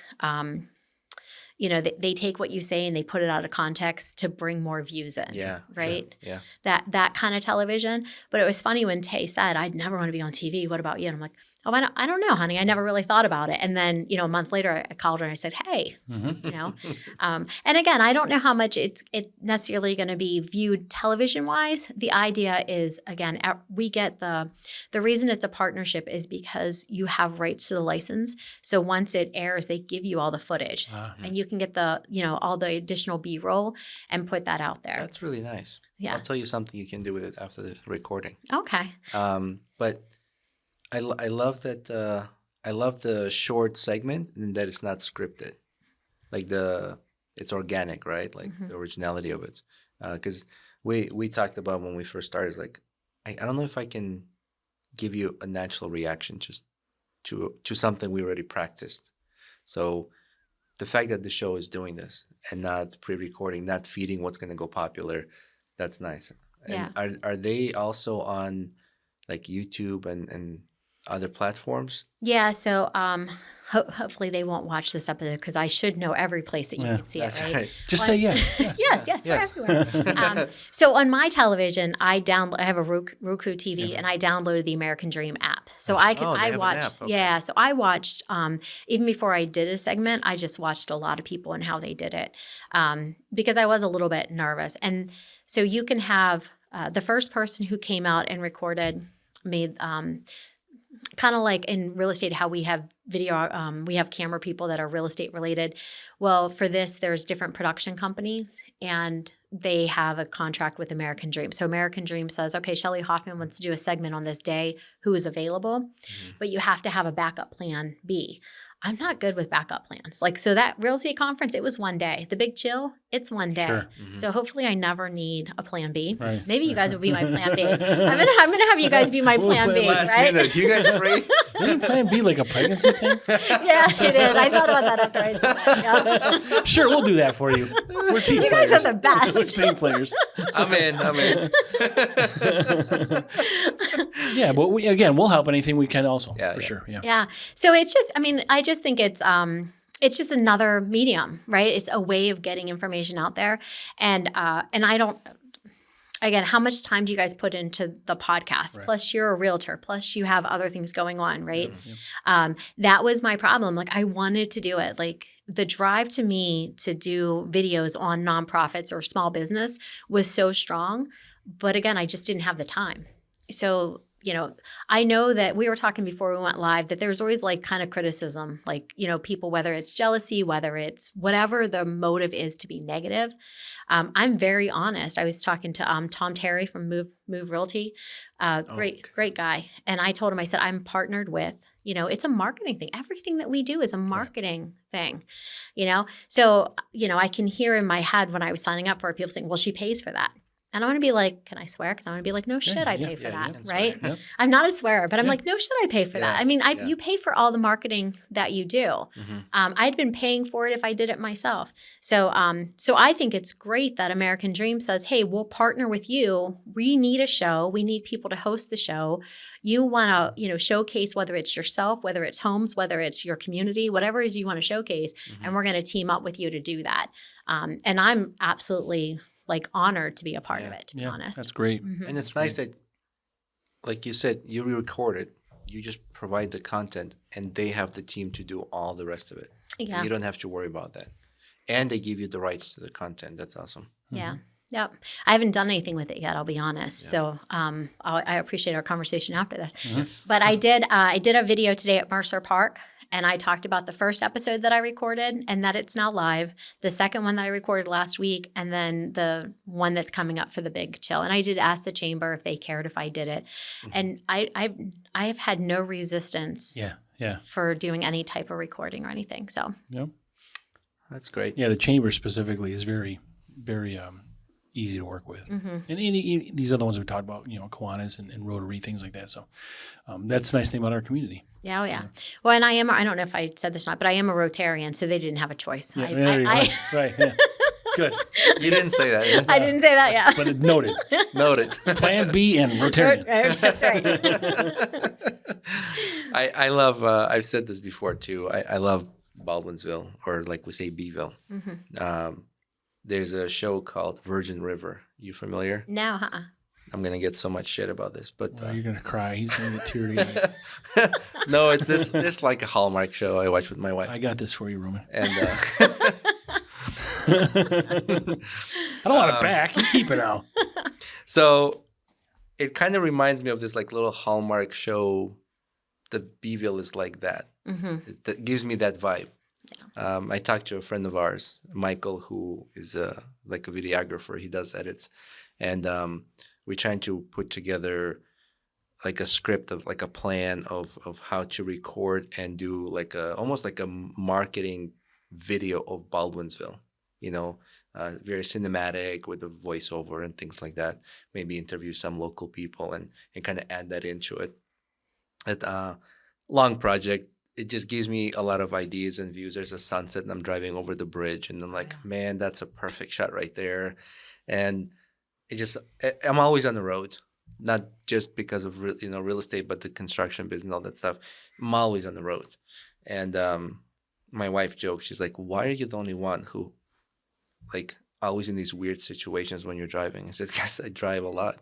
they take what you say and they put it out of context to bring more views in. Yeah. Right. Sure. Yeah. That kind of television. But it was funny when Tay said, I'd never want to be on TV. What about you? And I'm like, oh, I don't know, honey. I never really thought about it. And then, a month later I called her and I said, hey, and again, I don't know how much it's necessarily going to be viewed television wise. The idea is, again, we get the reason it's a partnership is because you have rights to the license. So once it airs, they give you all the footage and you can get all the additional B-roll and put that out there. That's really nice. Yeah. I'll tell you something you can do with it after the recording. Okay. But I love that. I love the short segment and that it's not scripted, like it's organic, right? Like the originality of it. Because we talked about when we first started, it's like I don't know if I can give you a natural reaction just to something we already practiced. So the fact that the show is doing this and not pre-recording, not feeding what's going to go popular, that's nice. And are they also on like YouTube and other platforms? Yeah, so hopefully they won't watch this episode because I should know every place that you can see it, right? Just say yes. Yes, we're everywhere. So on my television, I have a Roku TV, and I downloaded the American Dream app. So I watched. Okay. Yeah, so I watched even before I did a segment. I just watched a lot of people and how they did it because I was a little bit nervous. And so you can have the first person who came out and recorded made. Kind of like in real estate, how we have video, we have camera people that are real estate related. Well, for this, there's different production companies and they have a contract with American Dream. So American Dream says, okay, Shelley Hoffman wants to do a segment on this day. Who is available? But you have to have a backup plan B. I'm not good with backup plans. Like, so that real estate conference, it was one day. The Big Chill, it's one day. Sure. So hopefully I never need a plan B. Right. Maybe you guys will be my plan B. I'm gonna have you guys be my plan B, Last right? minute, you guys free? Isn't Plan B like a pregnancy thing? Yeah, it is. I thought about that after I said that. Yeah. Sure, we'll do that for you. We're team You players. guys are the best. We're team players. I'm in. Yeah, but we'll help anything we can also, Yeah, for yeah. sure. Yeah. Yeah. So it's just, I just think it's just another medium, right? It's a way of getting information out there. And I don't, again, how much time do you guys put into the podcast? Right. Plus you're a realtor, plus you have other things going on, right? That was my problem. Like I wanted to do it. Like the drive to me to do videos on nonprofits or small business was so strong. But again, I just didn't have the time. So, I know that we were talking before we went live that there's always like kind of criticism, like, people, whether it's jealousy, whether it's whatever the motive is to be negative. I'm very honest. I was talking to Tom Terry from Move Realty, great guy. And I told him, I said, I'm partnered with, it's a marketing thing. Everything that we do is a marketing thing, So, I can hear in my head when I was signing up for it, people saying, well, she pays for that. And I want to be like, can I swear? Because I want to be like, no shit, I pay for that, right? Yep. I'm not a swearer, but I'm like, no shit, I pay for that. I mean, you pay for all the marketing that you do. I'd been paying for it if I did it myself. So I think it's great that American Dream says, hey, we'll partner with you. We need a show. We need people to host the show. You want to, showcase whether it's yourself, whether it's homes, whether it's your community, whatever it is you want to showcase. And we're going to team up with you to do that. And I'm absolutely like honored to be a part of it, to be honest. That's great. And it's nice that, like you said, you record it, you just provide the content, and they have the team to do all the rest of it. Yeah. You don't have to worry about that. And they give you the rights to the content. That's awesome. Yeah. Yep. I haven't done anything with it yet, I'll be honest. Yeah. So I appreciate our conversation after this. Yes. But I did a video today at Mercer Park. And I talked about the first episode that I recorded and that it's now live, the second one that I recorded last week, and then the one that's coming up for the Big Chill. And I did ask the chamber if they cared if I did it. And I have had no resistance for doing any type of recording or anything. So That's great. Yeah, the chamber specifically is very, very easy to work with. And these other ones we talked about, Kiwanis and Rotary, things like that. So that's the nice thing about our community. Yeah, oh yeah. Well, and I don't know if I said this or not, but I am a Rotarian, so they didn't have a choice. Yeah, there you go. Right. Yeah. Good. You didn't say that. I didn't say that, yeah. But it noted. Noted. Plan B and Rotarian. That's right. I love, I've said this before too, I love Baldwinsville, or like we say Beeville. There's a show called Virgin River. You familiar? No, I'm gonna get so much shit about this, but You're gonna cry. He's gonna get teary-eyed. no, it's this like a Hallmark show I watch with my wife. I got this for you, Roman. And I don't want it back. You keep it out. so it kind of reminds me of this like little Hallmark show. The Beeville is like that. That gives me that vibe. I talked to a friend of ours, Michael, who is like a videographer. He does edits, and we're trying to put together like a script of like a plan of how to record and do like almost like a marketing video of Baldwinsville. Very cinematic with the voiceover and things like that. Maybe interview some local people and kind of add that into it. Long project. It just gives me a lot of ideas and views. There's a sunset and I'm driving over the bridge and I'm like, man, that's a perfect shot right there. And I'm always on the road, not just because of real estate, but the construction business and all that stuff. I'm always on the road. And my wife jokes, she's like, why are you the only one who like always in these weird situations when you're driving? I said, because I drive a lot.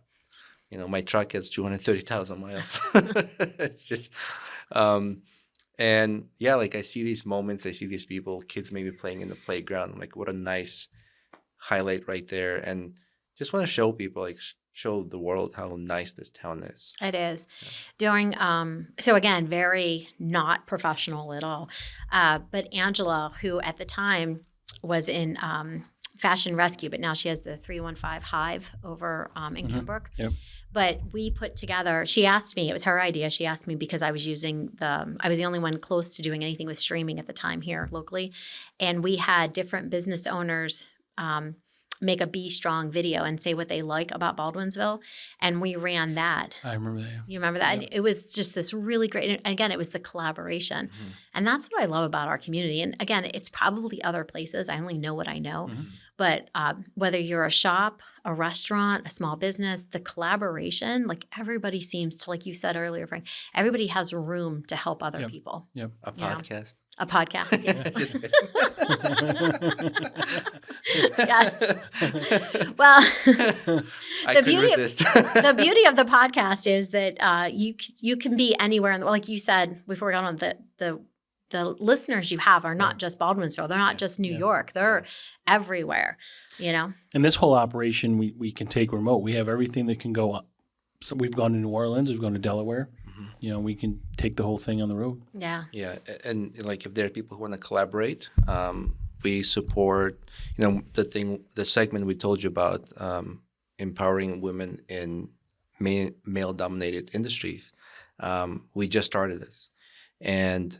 My truck has 230,000 miles. It's just, and yeah, like I see these moments, I see these people, kids maybe playing in the playground. I'm like, what a nice highlight right there. And just want to show people, like show the world how nice this town is. It is. During, so again, very not professional at all. But Angela, who at the time was in Fashion Rescue, but now she has the 315 Hive over in Kimbrook. Yep. But we put together, she asked me, it was her idea. She asked me because I was the only one close to doing anything with streaming at the time here locally. And we had different business owners make a Be Strong video and say what they like about Baldwinsville. And we ran that. I remember that. Yeah. You remember that? Yep. And it was just this really great, and again, it was the collaboration. And that's what I love about our community. And again, it's probably other places. I only know what I know. But whether you're a shop, a restaurant, a small business, the collaboration, like everybody seems to, like you said earlier, Frank, everybody has room to help other people. Yep. A podcast. A podcast, yes. Just Yes. Well, I couldn't resist. The beauty of the podcast is that you can be anywhere in the, like you said before we got on, the listeners you have are not just Baldwinsville. They're not just New York. They're everywhere, And this whole operation we can take remote. We have everything that can go up. So we've gone to New Orleans. We've gone to Delaware. We can take the whole thing on the road. Yeah, and like if there are people who want to collaborate, we support. The segment we told you about, empowering women in male-dominated industries. We just started this, and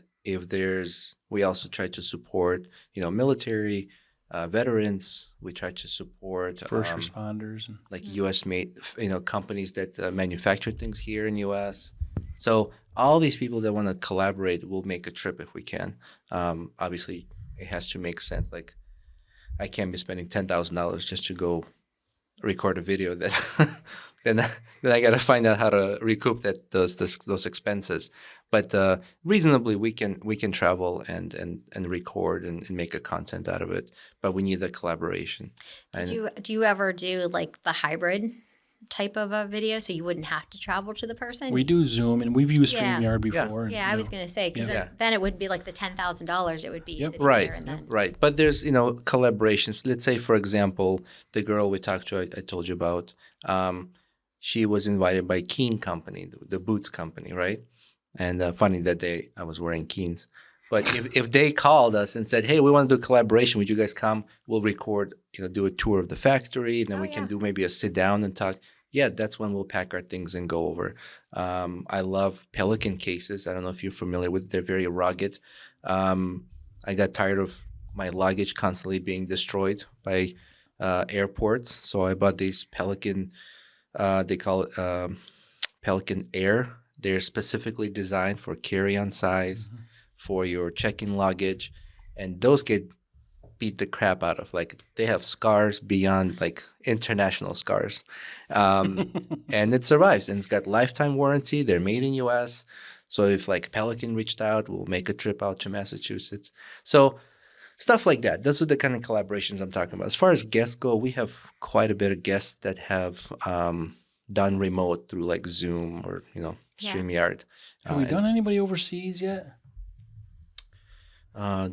we also try to support, military, veterans. We try to support First responders, and like U.S. made, companies that manufacture things here in U.S. So all these people that want to collaborate will make a trip if we can. Obviously, it has to make sense. Like, I can't be spending $10,000 just to go record a video. That then I got to find out how to recoup those expenses. But reasonably, we can travel and record and make a content out of it. But we need the collaboration. Do you ever do like the hybrid type of a video, so you wouldn't have to travel to the person? we do Zoom, and we've used StreamYard before. Yeah, I was going to say, because then it would be like the $10,000. It would be sitting right, there and then. Right. But there's collaborations. Let's say, for example, the girl we talked to, I told you about. She was invited by Keen Company, the boots company, right? And funny that day I was wearing Keens. But if they called us and said, hey, we want to do a collaboration, would you guys come? We'll record, do a tour of the factory, and then we can do maybe a sit down and talk. Yeah, that's when we'll pack our things and go over. I love Pelican cases. I don't know if you're familiar with it. They're very rugged. I got tired of my luggage constantly being destroyed by airports. So I bought these Pelican, they call it Pelican Air. They're specifically designed for carry-on size, for your check-in luggage. And those get beat the crap out of. Like, they have scars beyond like international scars. And it survives, and it's got lifetime warranty. They're made in US. So if like Pelican reached out, we'll make a trip out to Massachusetts. So stuff like that. Those are the kind of collaborations I'm talking about. As far as guests go, we have quite a bit of guests that have done remote through like Zoom or, StreamYard. Have we done anybody overseas yet?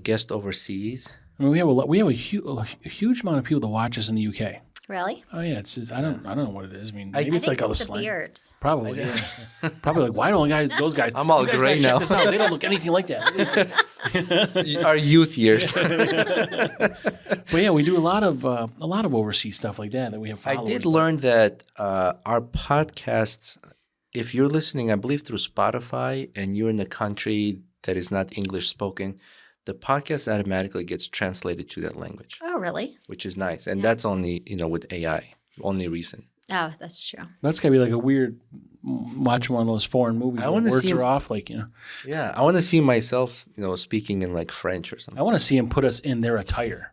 Guest overseas. I mean, we have a huge amount of people that watch us in the UK. Really? Oh yeah, I don't know what it is. I mean, maybe it's think like all the it's the slang. beards. Probably, yeah. Probably like, why don't those guys? I'm all you guys gray gotta check now. this out. They don't look anything like that. Our youth years. But yeah, we do a lot of overseas stuff like that we have I followers. did learn that our podcasts, if you're listening, I believe through Spotify, and you're in a country that is not English spoken, the podcast automatically gets translated to that language. Oh, really? Which is nice. And that's only, with AI, only recent. Oh, that's true. That's gotta be like a weird watching one of those foreign movies. I where wanna words see- are off, Yeah. I want to see myself, speaking in like French or I something. want to see them put us in their attire,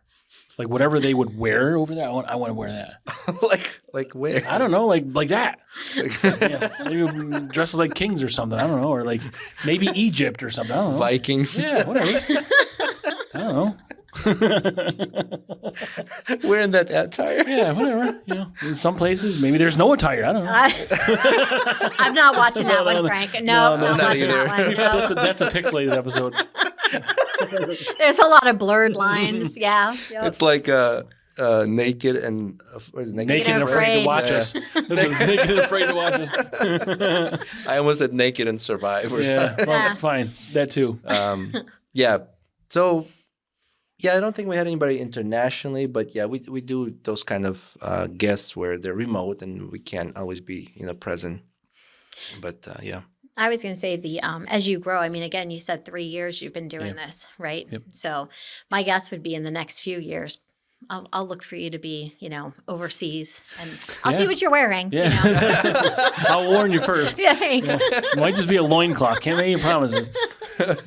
like whatever they would wear over there. I want to wear that. like where? I don't know, like that. Yeah, maybe we'll dress like kings or something. I don't know, or like maybe Egypt or something. I don't know. Vikings. Yeah, whatever. I don't know. We're in that attire. Yeah, whatever. In some places maybe there's no attire. I don't know. I'm not watching that one, Frank. No, No, not not watching either. that one. No. That's a pixelated episode. There's a lot of blurred lines. Yeah. Yep. It's like naked and what is it? Naked and afraid to watch Yeah. us. This is naked and afraid to watch us. I almost said naked and survive or Yeah, something. well, fine. That too. Yeah. So, yeah, I don't think we had anybody internationally, but yeah, we do those kind of guests where they're remote and we can't always be present. But yeah. I was going to say as you grow, I mean, again, you said 3 years you've been doing this, right? Yep. So my guess would be in the next few years, I'll look for you to be, overseas, and I'll see what you're wearing. Yeah. I'll warn you first. Yeah, thanks. It might just be a loincloth. Can't make any promises.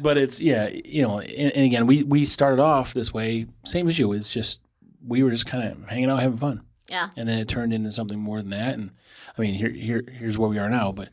But it's, and again, we started off this way, same as you. It's just, we were just kind of hanging out, having fun. Yeah. And then it turned into something more than that. And I mean, here's where we are now. But,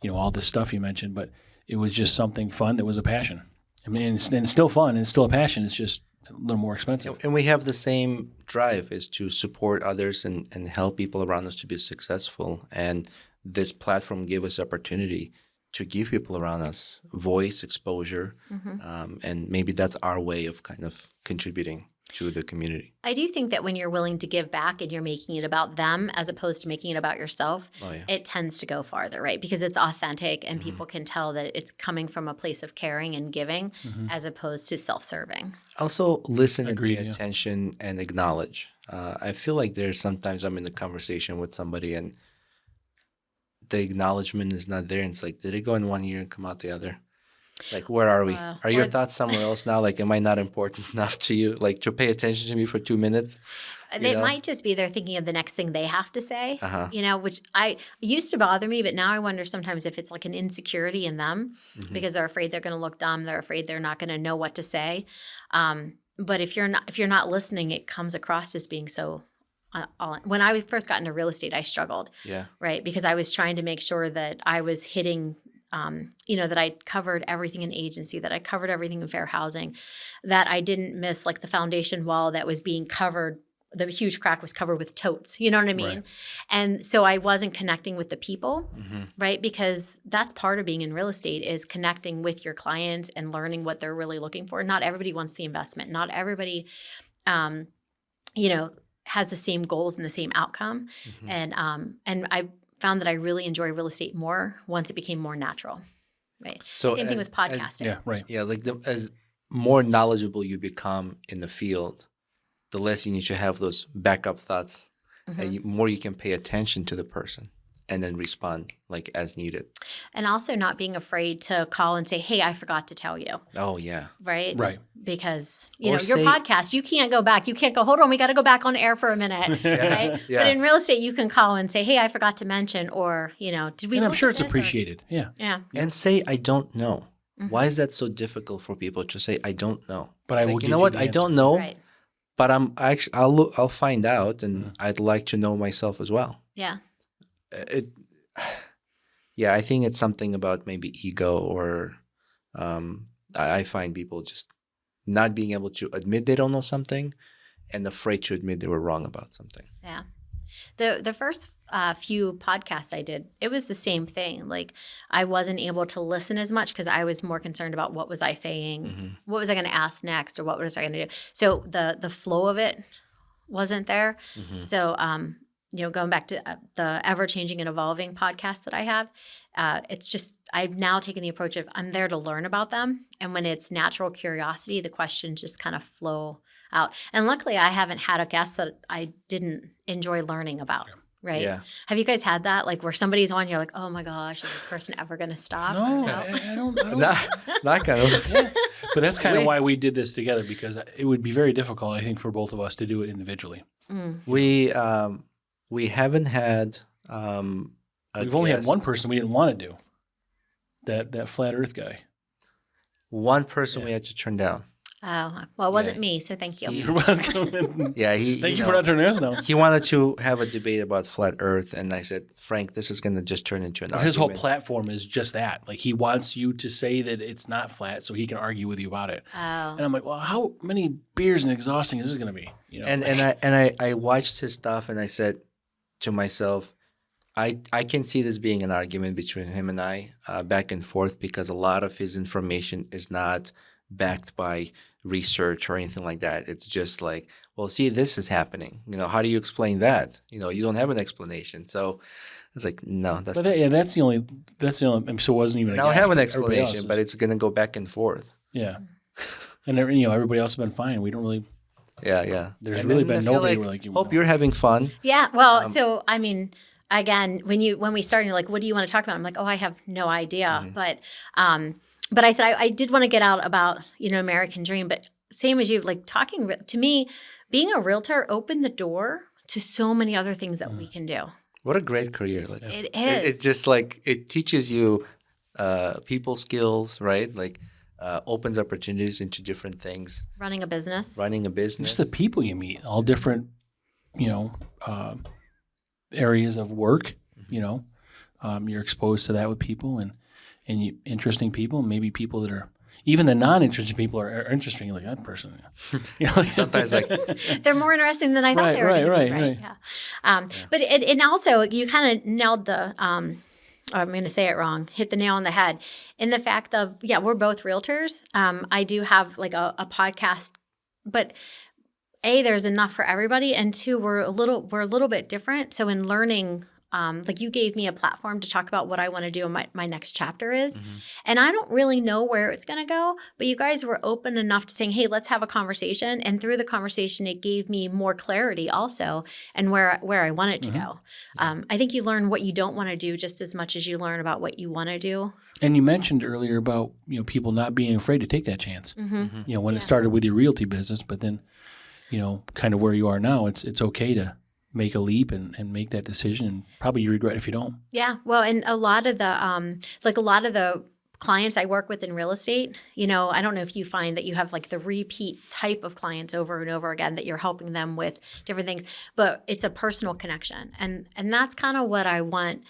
all this stuff you mentioned, but it was just something fun that was a passion. I mean, it's still fun and it's still a passion. It's just a little more expensive. And we have the same drive, is to support others and help people around us to be successful. And this platform gave us opportunity to give people around us voice, exposure, and maybe that's our way of kind of contributing to the community. I do think that when you're willing to give back and you're making it about them as opposed to making it about yourself, it tends to go farther, right? Because it's authentic and people can tell that it's coming from a place of caring and giving as opposed to self-serving. Also, listen Agreed, and pay attention and acknowledge. I feel like there's sometimes I'm in a conversation with somebody and the acknowledgement is not there. And it's like, did it go in one ear and come out the other? Like, where are we? Are your thoughts somewhere else now? Like, am I not important enough to you? Like, to pay attention to me for 2 minutes? It might just be they're thinking of the next thing they have to say, which I used to bother me, but now I wonder sometimes if it's like an insecurity in them because they're afraid they're going to look dumb. They're afraid they're not going to know what to say. But if you're not listening, it comes across as being so. When I first got into real estate, I struggled, right? Because I was trying to make sure that I was hitting that I covered everything in agency, that I covered everything in fair housing, that I didn't miss like the foundation wall that was being covered. The huge crack was covered with totes, you know what I mean? Right. And so I wasn't connecting with the people, right? Because that's part of being in real estate is connecting with your clients and learning what they're really looking for. Not everybody wants the investment. Not everybody, has the same goals and the same outcome. And I found that I really enjoy real estate more once it became more natural, right? So same thing with podcasting. Yeah, right. Yeah, like as more knowledgeable you become in the field, the less you need to have those backup thoughts, and more you can pay attention to the person and then respond like as needed. And also not being afraid to call and say, hey, I forgot to tell you. Oh, yeah. Right? Right. Because, Or your podcast, you can't go back. You can't go, hold on, we got to go back on air for a minute. Right? Yeah. But in real estate, you can call and say, hey, I forgot to mention, or, did we And I'm look sure at it's this? appreciated. Yeah. Yeah. And say, I don't know. Why is that so difficult for people to say, I don't know? But I will you give know you what? the I answer. don't know, Right. but I'll find out, and I'd like to know myself as well. Yeah. Yeah, I think it's something about maybe ego or I find people just not being able to admit they don't know something and afraid to admit they were wrong about something. Yeah. The first few podcasts I did, it was the same thing. Like I wasn't able to listen as much because I was more concerned about what was I saying, what was I going to ask next, or what was I going to do. So the flow of it wasn't there. So going back to the ever changing and evolving podcast that I have, it's just I've now taken the approach of I'm there to learn about them, and when it's natural curiosity, the questions just kind of flow out. And luckily, I haven't had a guest that I didn't enjoy learning about. Right? Yeah. Have you guys had that? Like where somebody's on, you're like, oh my gosh, is this person ever going to stop? No, I don't. Not kind of. Yeah. But that's kind of why we did this together, because it would be very difficult, I think, for both of us to do it individually. We haven't had We've only had one person we didn't want to do. That flat Earth guy. One person we had to turn down. Oh, well, it wasn't me, so thank you. You're welcome. Yeah, Thank you for not turning us down. He wanted to have a debate about flat Earth, and I said, Frank, this is going to just turn into an argument. His whole platform is just that. Like he wants you to say that it's not flat, so he can argue with you about it. Oh. And I'm like, well, how many beers and exhausting is this going to be? You know? And I watched his stuff, and I said to myself, I can see this being an argument between him and I, back and forth, because a lot of his information is not backed by research or anything like that. It's just like, well, see, this is happening. How do you explain that? You don't have an explanation. So it's like, no, that's that's the only. So it wasn't even. I have an explanation, but it's going to go back and forth. Yeah, and everybody else has been fine. We don't really. Yeah. There's really been nobody. Hope you're having fun. Yeah. Well, so I mean. Again, when we started, you're like, what do you want to talk about? I'm like, oh, I have no idea. But I said I did want to get out about American Dream. But same as you, like talking to me, being a realtor opened the door to so many other things that we can do. What a great career! Like it is. It's just like it teaches you people skills, right? Like opens opportunities into different things. Running a business. Just the people you meet, all different, areas of work, you're exposed to that with people and interesting people, maybe people that are even the non-interesting people are interesting. Like that person, sometimes like they're more interesting than I thought they were. Right. Yeah. But and also you kind of nailed the. I'm going to say it wrong. Hit the nail on the head in the fact of we're both realtors. I do have like a podcast, but. A, there's enough for everybody, and two, we're a little bit different. So in learning, like you gave me a platform to talk about what I want to do and my next chapter is, and I don't really know where it's going to go, but you guys were open enough to saying, hey, let's have a conversation, and through the conversation, it gave me more clarity also and where I want it to go. I think you learn what you don't want to do just as much as you learn about what you want to do. And you mentioned earlier about people not being afraid to take that chance. When it started with your realty business, but then. Kind of where you are now, it's okay to make a leap and make that decision, and probably you regret if you don't. Yeah, well, and a lot of the clients I work with in real estate, I don't know if you find that you have like the repeat type of clients over and over again that you're helping them with different things, but it's a personal connection, and that's kind of what I want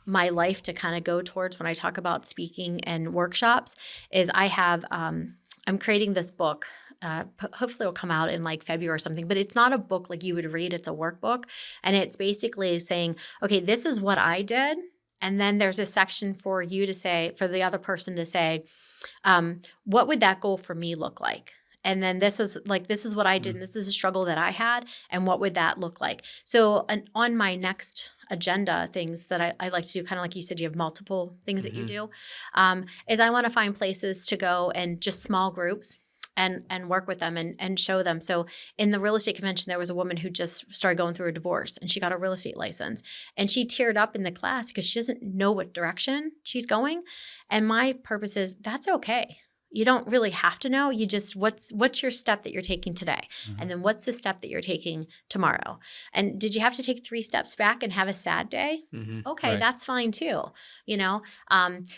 my life to kind of go towards when I talk about speaking and workshops. Is I have I'm creating this book. Hopefully it'll come out in like February or something, but it's not a book like you would read. It's a workbook. And it's basically saying, okay, this is what I did. And then there's a section for you to say, for the other person to say, what would that goal for me look like? And then this is what I did. And this is a struggle that I had. And what would that look like? So on my next agenda things that I like to do, kind of like you said, you have multiple things that you do, is I want to find places to go and just small groups and work with them and show them. So in the real estate convention, there was a woman who just started going through a divorce and she got a real estate license. And she teared up in the class because she doesn't know what direction she's going. And my purpose is that's okay. You don't really have to know. You just, what's your step that you're taking today? And then what's the step that you're taking tomorrow? And did you have to take 3 steps back and have a sad day? Okay, that's fine too.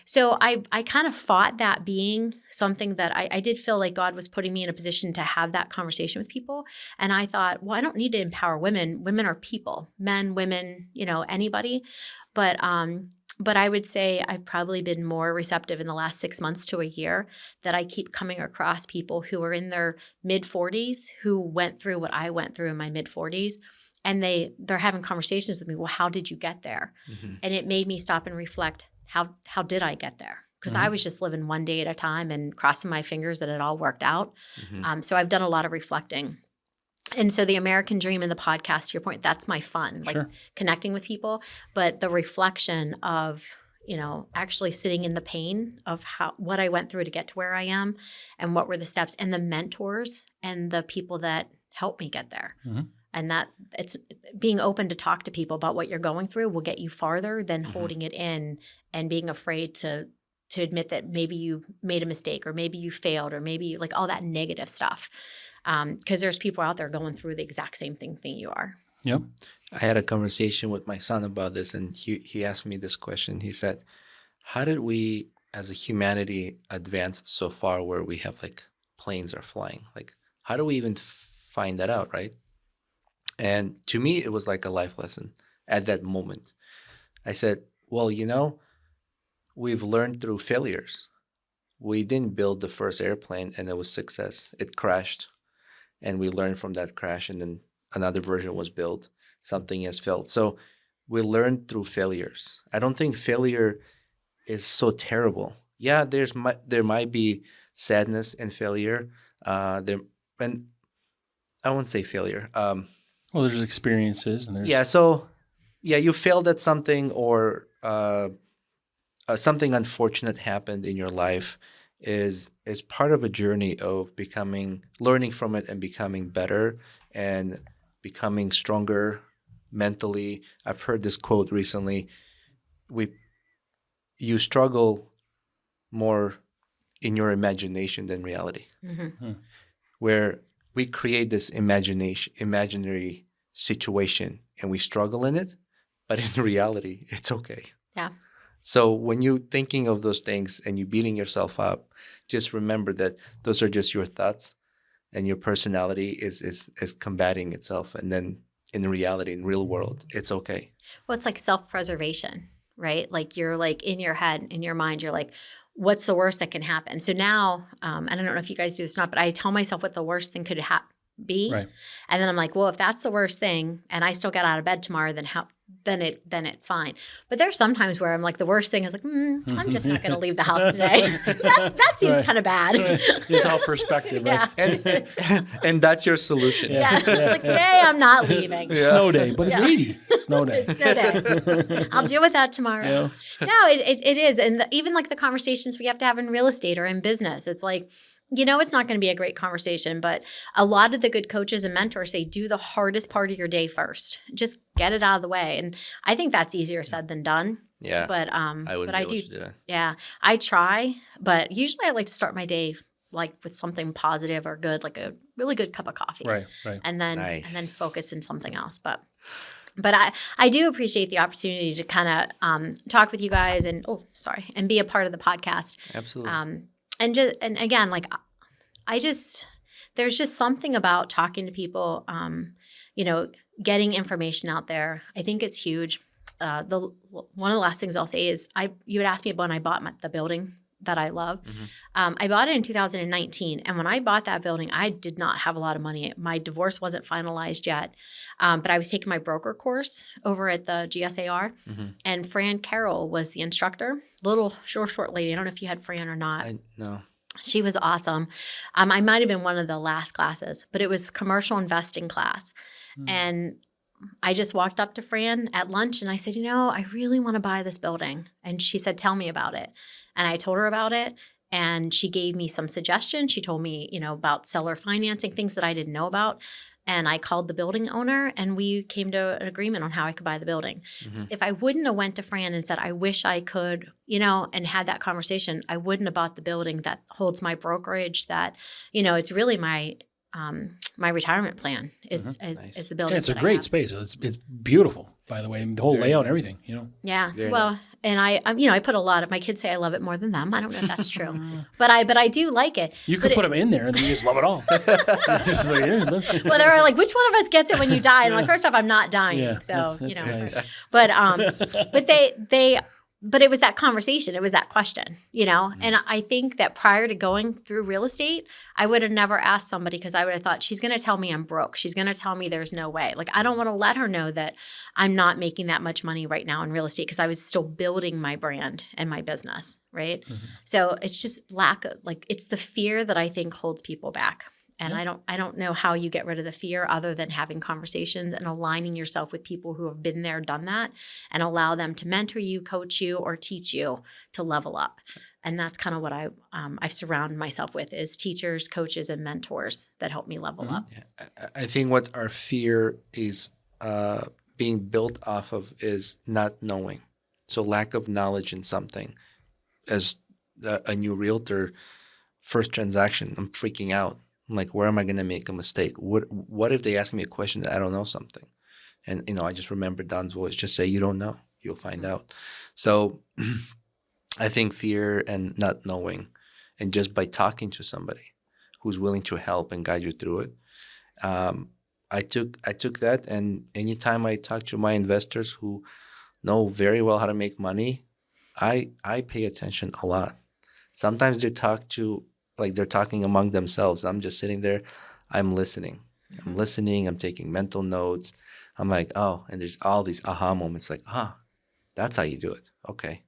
So I kind of fought that being something that I did feel like God was putting me in a position to have that conversation with people. And I thought, well, I don't need to empower women. Women are people, men, women, anybody. But But I would say I've probably been more receptive in the last 6 months to a year that I keep coming across people who are in their mid-40s who went through what I went through in my mid-40s. And they're having conversations with me. Well, how did you get there? Mm-hmm. And it made me stop and reflect. How did I get there? Because I was just living one day at a time and crossing my fingers that it all worked out. Mm-hmm. So I've done a lot of reflecting. And so the American Dream and the podcast, to your point, that's my fun, like connecting with people. But the reflection of, actually sitting in the pain of what I went through to get to where I am and what were the steps and the mentors and the people that helped me get there. Mm-hmm. And that it's being open to talk to people about what you're going through will get you farther than holding it in and being afraid to admit that maybe you made a mistake or maybe you failed or maybe like all that negative stuff. Because there's people out there going through the exact same thing you are. Yep. I had a conversation with my son about this, and he asked me this question. He said, how did we as a humanity advance so far where we have like planes are flying? Like, how do we even find that out, right? And to me, it was like a life lesson at that moment. I said, well, we've learned through failures. We didn't build the first airplane and it was success. It crashed and we learned from that crash and then another version was built. Something has failed. So we learned through failures. I don't think failure is so terrible. Yeah, there might be sadness in failure. And I won't say failure. Well, there's experiences and there's you failed at something or something unfortunate happened in your life is part of a journey of learning from it and becoming better and becoming stronger mentally. I've heard this quote recently. You struggle more in your imagination than reality. Mm-hmm. Where we create this imaginary situation and we struggle in it, but in reality, it's okay. Yeah. So when you're thinking of those things and you're beating yourself up, just remember that those are just your thoughts and your personality is combating itself. And then in reality, in real world, it's okay. Well, it's like self-preservation, right? Like you're like in your head, in your mind, you're like, what's the worst that can happen? So now, and I don't know if you guys do this or not, but I tell myself what the worst thing could be. Right. And then I'm like, well, if that's the worst thing and I still get out of bed tomorrow, then it's fine. But there's sometimes where I'm like, the worst thing is like, I'm just not going to leave the house today. that seems kind of bad. It's all perspective, right? And that's your solution. Yeah. Like today I'm not leaving. Yeah. Snow day, but it's 80. Snow day. It's snow day. I'll deal with that tomorrow. Yeah. No, it is. And even like the conversations we have to have in real estate or in business, it's like, it's not going to be a great conversation, but a lot of the good coaches and mentors say do the hardest part of your day first. Just get it out of the way. And I think that's easier said than done. Yeah. But I wouldn't be able to do that. Yeah. I try, but usually I like to start my day like with something positive or good, like a really good cup of coffee. Right. And then focus in something else. But I do appreciate the opportunity to kind of talk with you guys and be a part of the podcast. Absolutely. And again, like there's just something about talking to people, getting information out there. I think it's huge. One of the last things I'll say is you would ask me when I bought the building that I love. Mm-hmm. I bought it in 2019. And when I bought that building, I did not have a lot of money. My divorce wasn't finalized yet. But I was taking my broker course over at the GSAR. Mm-hmm. And Fran Carroll was the instructor. Little short lady. I don't know if you had Fran or not. No. She was awesome. I might have been one of the last classes, but it was commercial investing class. Mm. And I just walked up to Fran at lunch and I said, I really want to buy this building. And she said, tell me about it. And I told her about it. And she gave me some suggestions. She told me, about seller financing, things that I didn't know about. And I called the building owner and we came to an agreement on how I could buy the building. Mm-hmm. If I wouldn't have went to Fran and said, I wish I could, and had that conversation, I wouldn't have bought the building that holds my brokerage, that, it's really my retirement plan is the building. Yeah, it's a great space. It's beautiful, by the way. The whole layout and everything, Yeah. Very well, nice. And I put a lot of, my kids say I love it more than them. I don't know if that's true, but I do like it. You could put them in there and then you just love it all. Well, they're like, which one of us gets it when you die? And I'm like, first off, I'm not dying. Yeah, so, that's nice. but they but it was that conversation. It was that question, And I think that prior to going through real estate, I would have never asked somebody because I would have thought she's going to tell me I'm broke. She's going to tell me there's no way. Like, I don't want to let her know that I'm not making that much money right now in real estate because I was still building my brand and my business, right? So it's just it's the fear that I think holds people back. And I don't know how you get rid of the fear other than having conversations and aligning yourself with people who have been there, done that, and allow them to mentor you, coach you, or teach you to level up. And that's kind of what I've surrounded myself with is teachers, coaches, and mentors that help me level up. Yeah. I think what our fear is being built off of is not knowing. So lack of knowledge in something. As a new realtor, first transaction, I'm freaking out. I'm like, where am I going to make a mistake? What if they ask me a question that I don't know something? And, I just remember Don's voice, just say, you don't know, you'll find out. So I think fear and not knowing, and just by talking to somebody who's willing to help and guide you through it. I took that, and anytime I talk to my investors who know very well how to make money, I pay attention a lot. Sometimes they're talking among themselves. I'm just sitting there. I'm listening. I'm taking mental notes. I'm like, oh, and there's all these aha moments like, that's how you do it. Okay.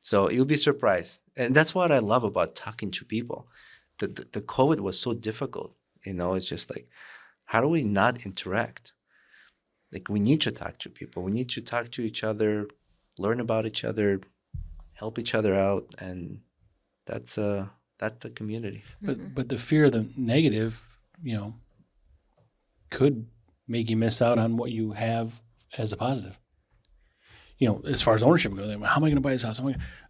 So you'll be surprised. And that's what I love about talking to people. The COVID was so difficult. It's just like, how do we not interact? Like, we need to talk to people. We need to talk to each other, learn about each other, help each other out. And that's the community. But the fear of the negative, could make you miss out on what you have as a positive. As far as ownership goes, how am I going to buy this house?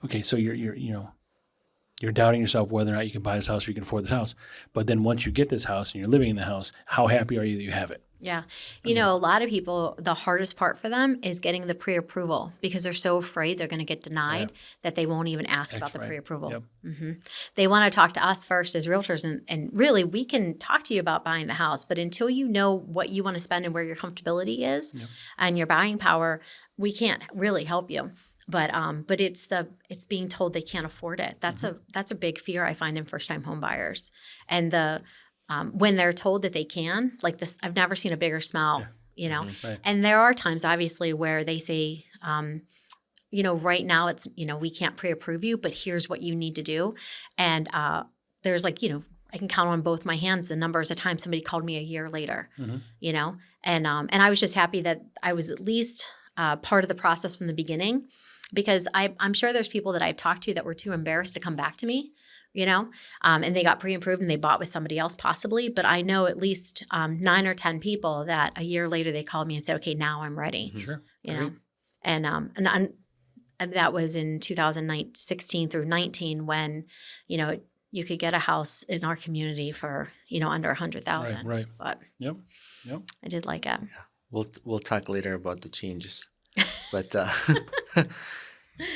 Okay, so you're doubting yourself whether or not you can buy this house or you can afford this house. But then once you get this house and you're living in the house, how happy are you that you have it? Yeah. A lot of people, the hardest part for them is getting the pre-approval because they're so afraid they're going to get denied that they won't even ask about the pre-approval. Yep. They want to talk to us first as realtors. And really, we can talk to you about buying the house. But until you know what you want to spend and where your comfortability is and your buying power, we can't really help you. But it's being told they can't afford it. That's a big fear I find in first-time home buyers. And when they're told that they can, like this, I've never seen a bigger smile, Right. And there are times obviously where they say, right now it's, we can't pre-approve you, but here's what you need to do. And there's I can count on both my hands the numbers of times somebody called me a year later, and I was just happy that I was at least part of the process from the beginning, because I'm sure there's people that I've talked to that were too embarrassed to come back to me. And they got pre-approved and they bought with somebody else possibly. But I know at least 9 or 10 people that a year later they called me and said, okay, now I'm ready. Sure. And that was in 2016 through 19 when, you could get a house in our community for, under $100,000. Right. But Yep. I did like it. Yeah. We'll talk later about the changes. But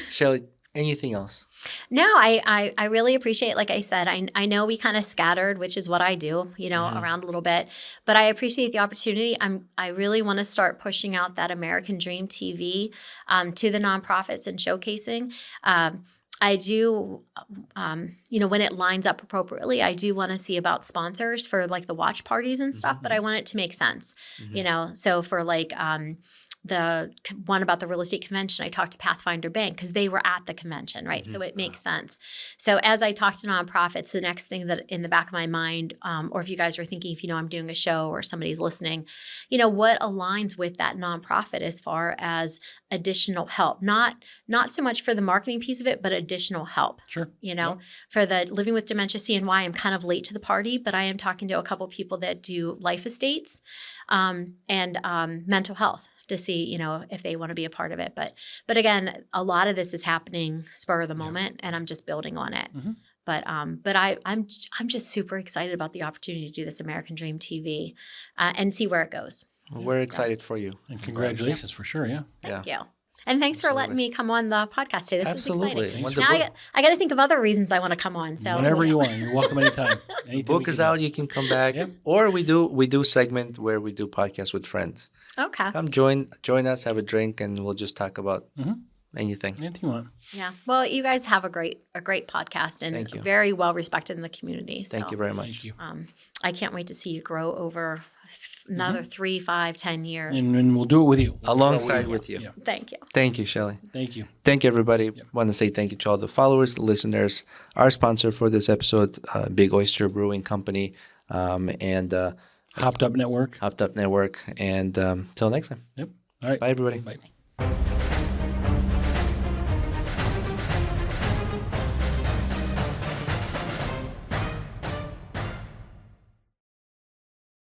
Shelley, anything else? No, I really appreciate, like I said, I know we kind of scattered, which is what I do, around a little bit, but I appreciate the opportunity. I really want to start pushing out that American Dream TV to the nonprofits and showcasing. I do, when it lines up appropriately, I do want to see about sponsors for like the watch parties and stuff, but I want it to make sense, so for like, the one about the real estate convention, I talked to Pathfinder Bank because they were at the convention, right? So it makes sense. So as I talk to nonprofits, the next thing that in the back of my mind, or if you guys are thinking, if I'm doing a show or somebody's listening, what aligns with that nonprofit as far as additional help, not so much for the marketing piece of it, but additional help. Sure. For the Living with Dementia CNY, I'm kind of late to the party, but I am talking to a couple people that do life estates and mental health to see, if they want to be a part of it. But again, a lot of this is happening spur of the moment, and I'm just building on it. But I'm just super excited about the opportunity to do this American Dream TV and see where it goes. Well, we're excited for you. And congratulations for sure. Yeah. Thank you. And thanks for letting me come on the podcast today. This was exciting. Now I got to think of other reasons I want to come on. So whenever you want, you're welcome anytime. Book is out, you can come back. Yep. Or we do segment where we do podcasts with friends. Okay. Come join us, have a drink, and we'll just talk about Anything. Anything you want. Yeah. Well, you guys have a great podcast and Thank you. very well respected in the community. So, Thank you very much. Thank you. I can't wait to see you grow over another 3, 5, 10 years. And we'll do it with you. Alongside with you. Yeah. Thank you. Thank you, Shelley. Thank you. Thank you, everybody. Want to say thank you to all the followers, listeners. Our sponsor for this episode, Big Oyster Brewing Company, and Hopped Up Network. Hopped Up Network. And till next time. Yep. All right. Bye, everybody. Bye.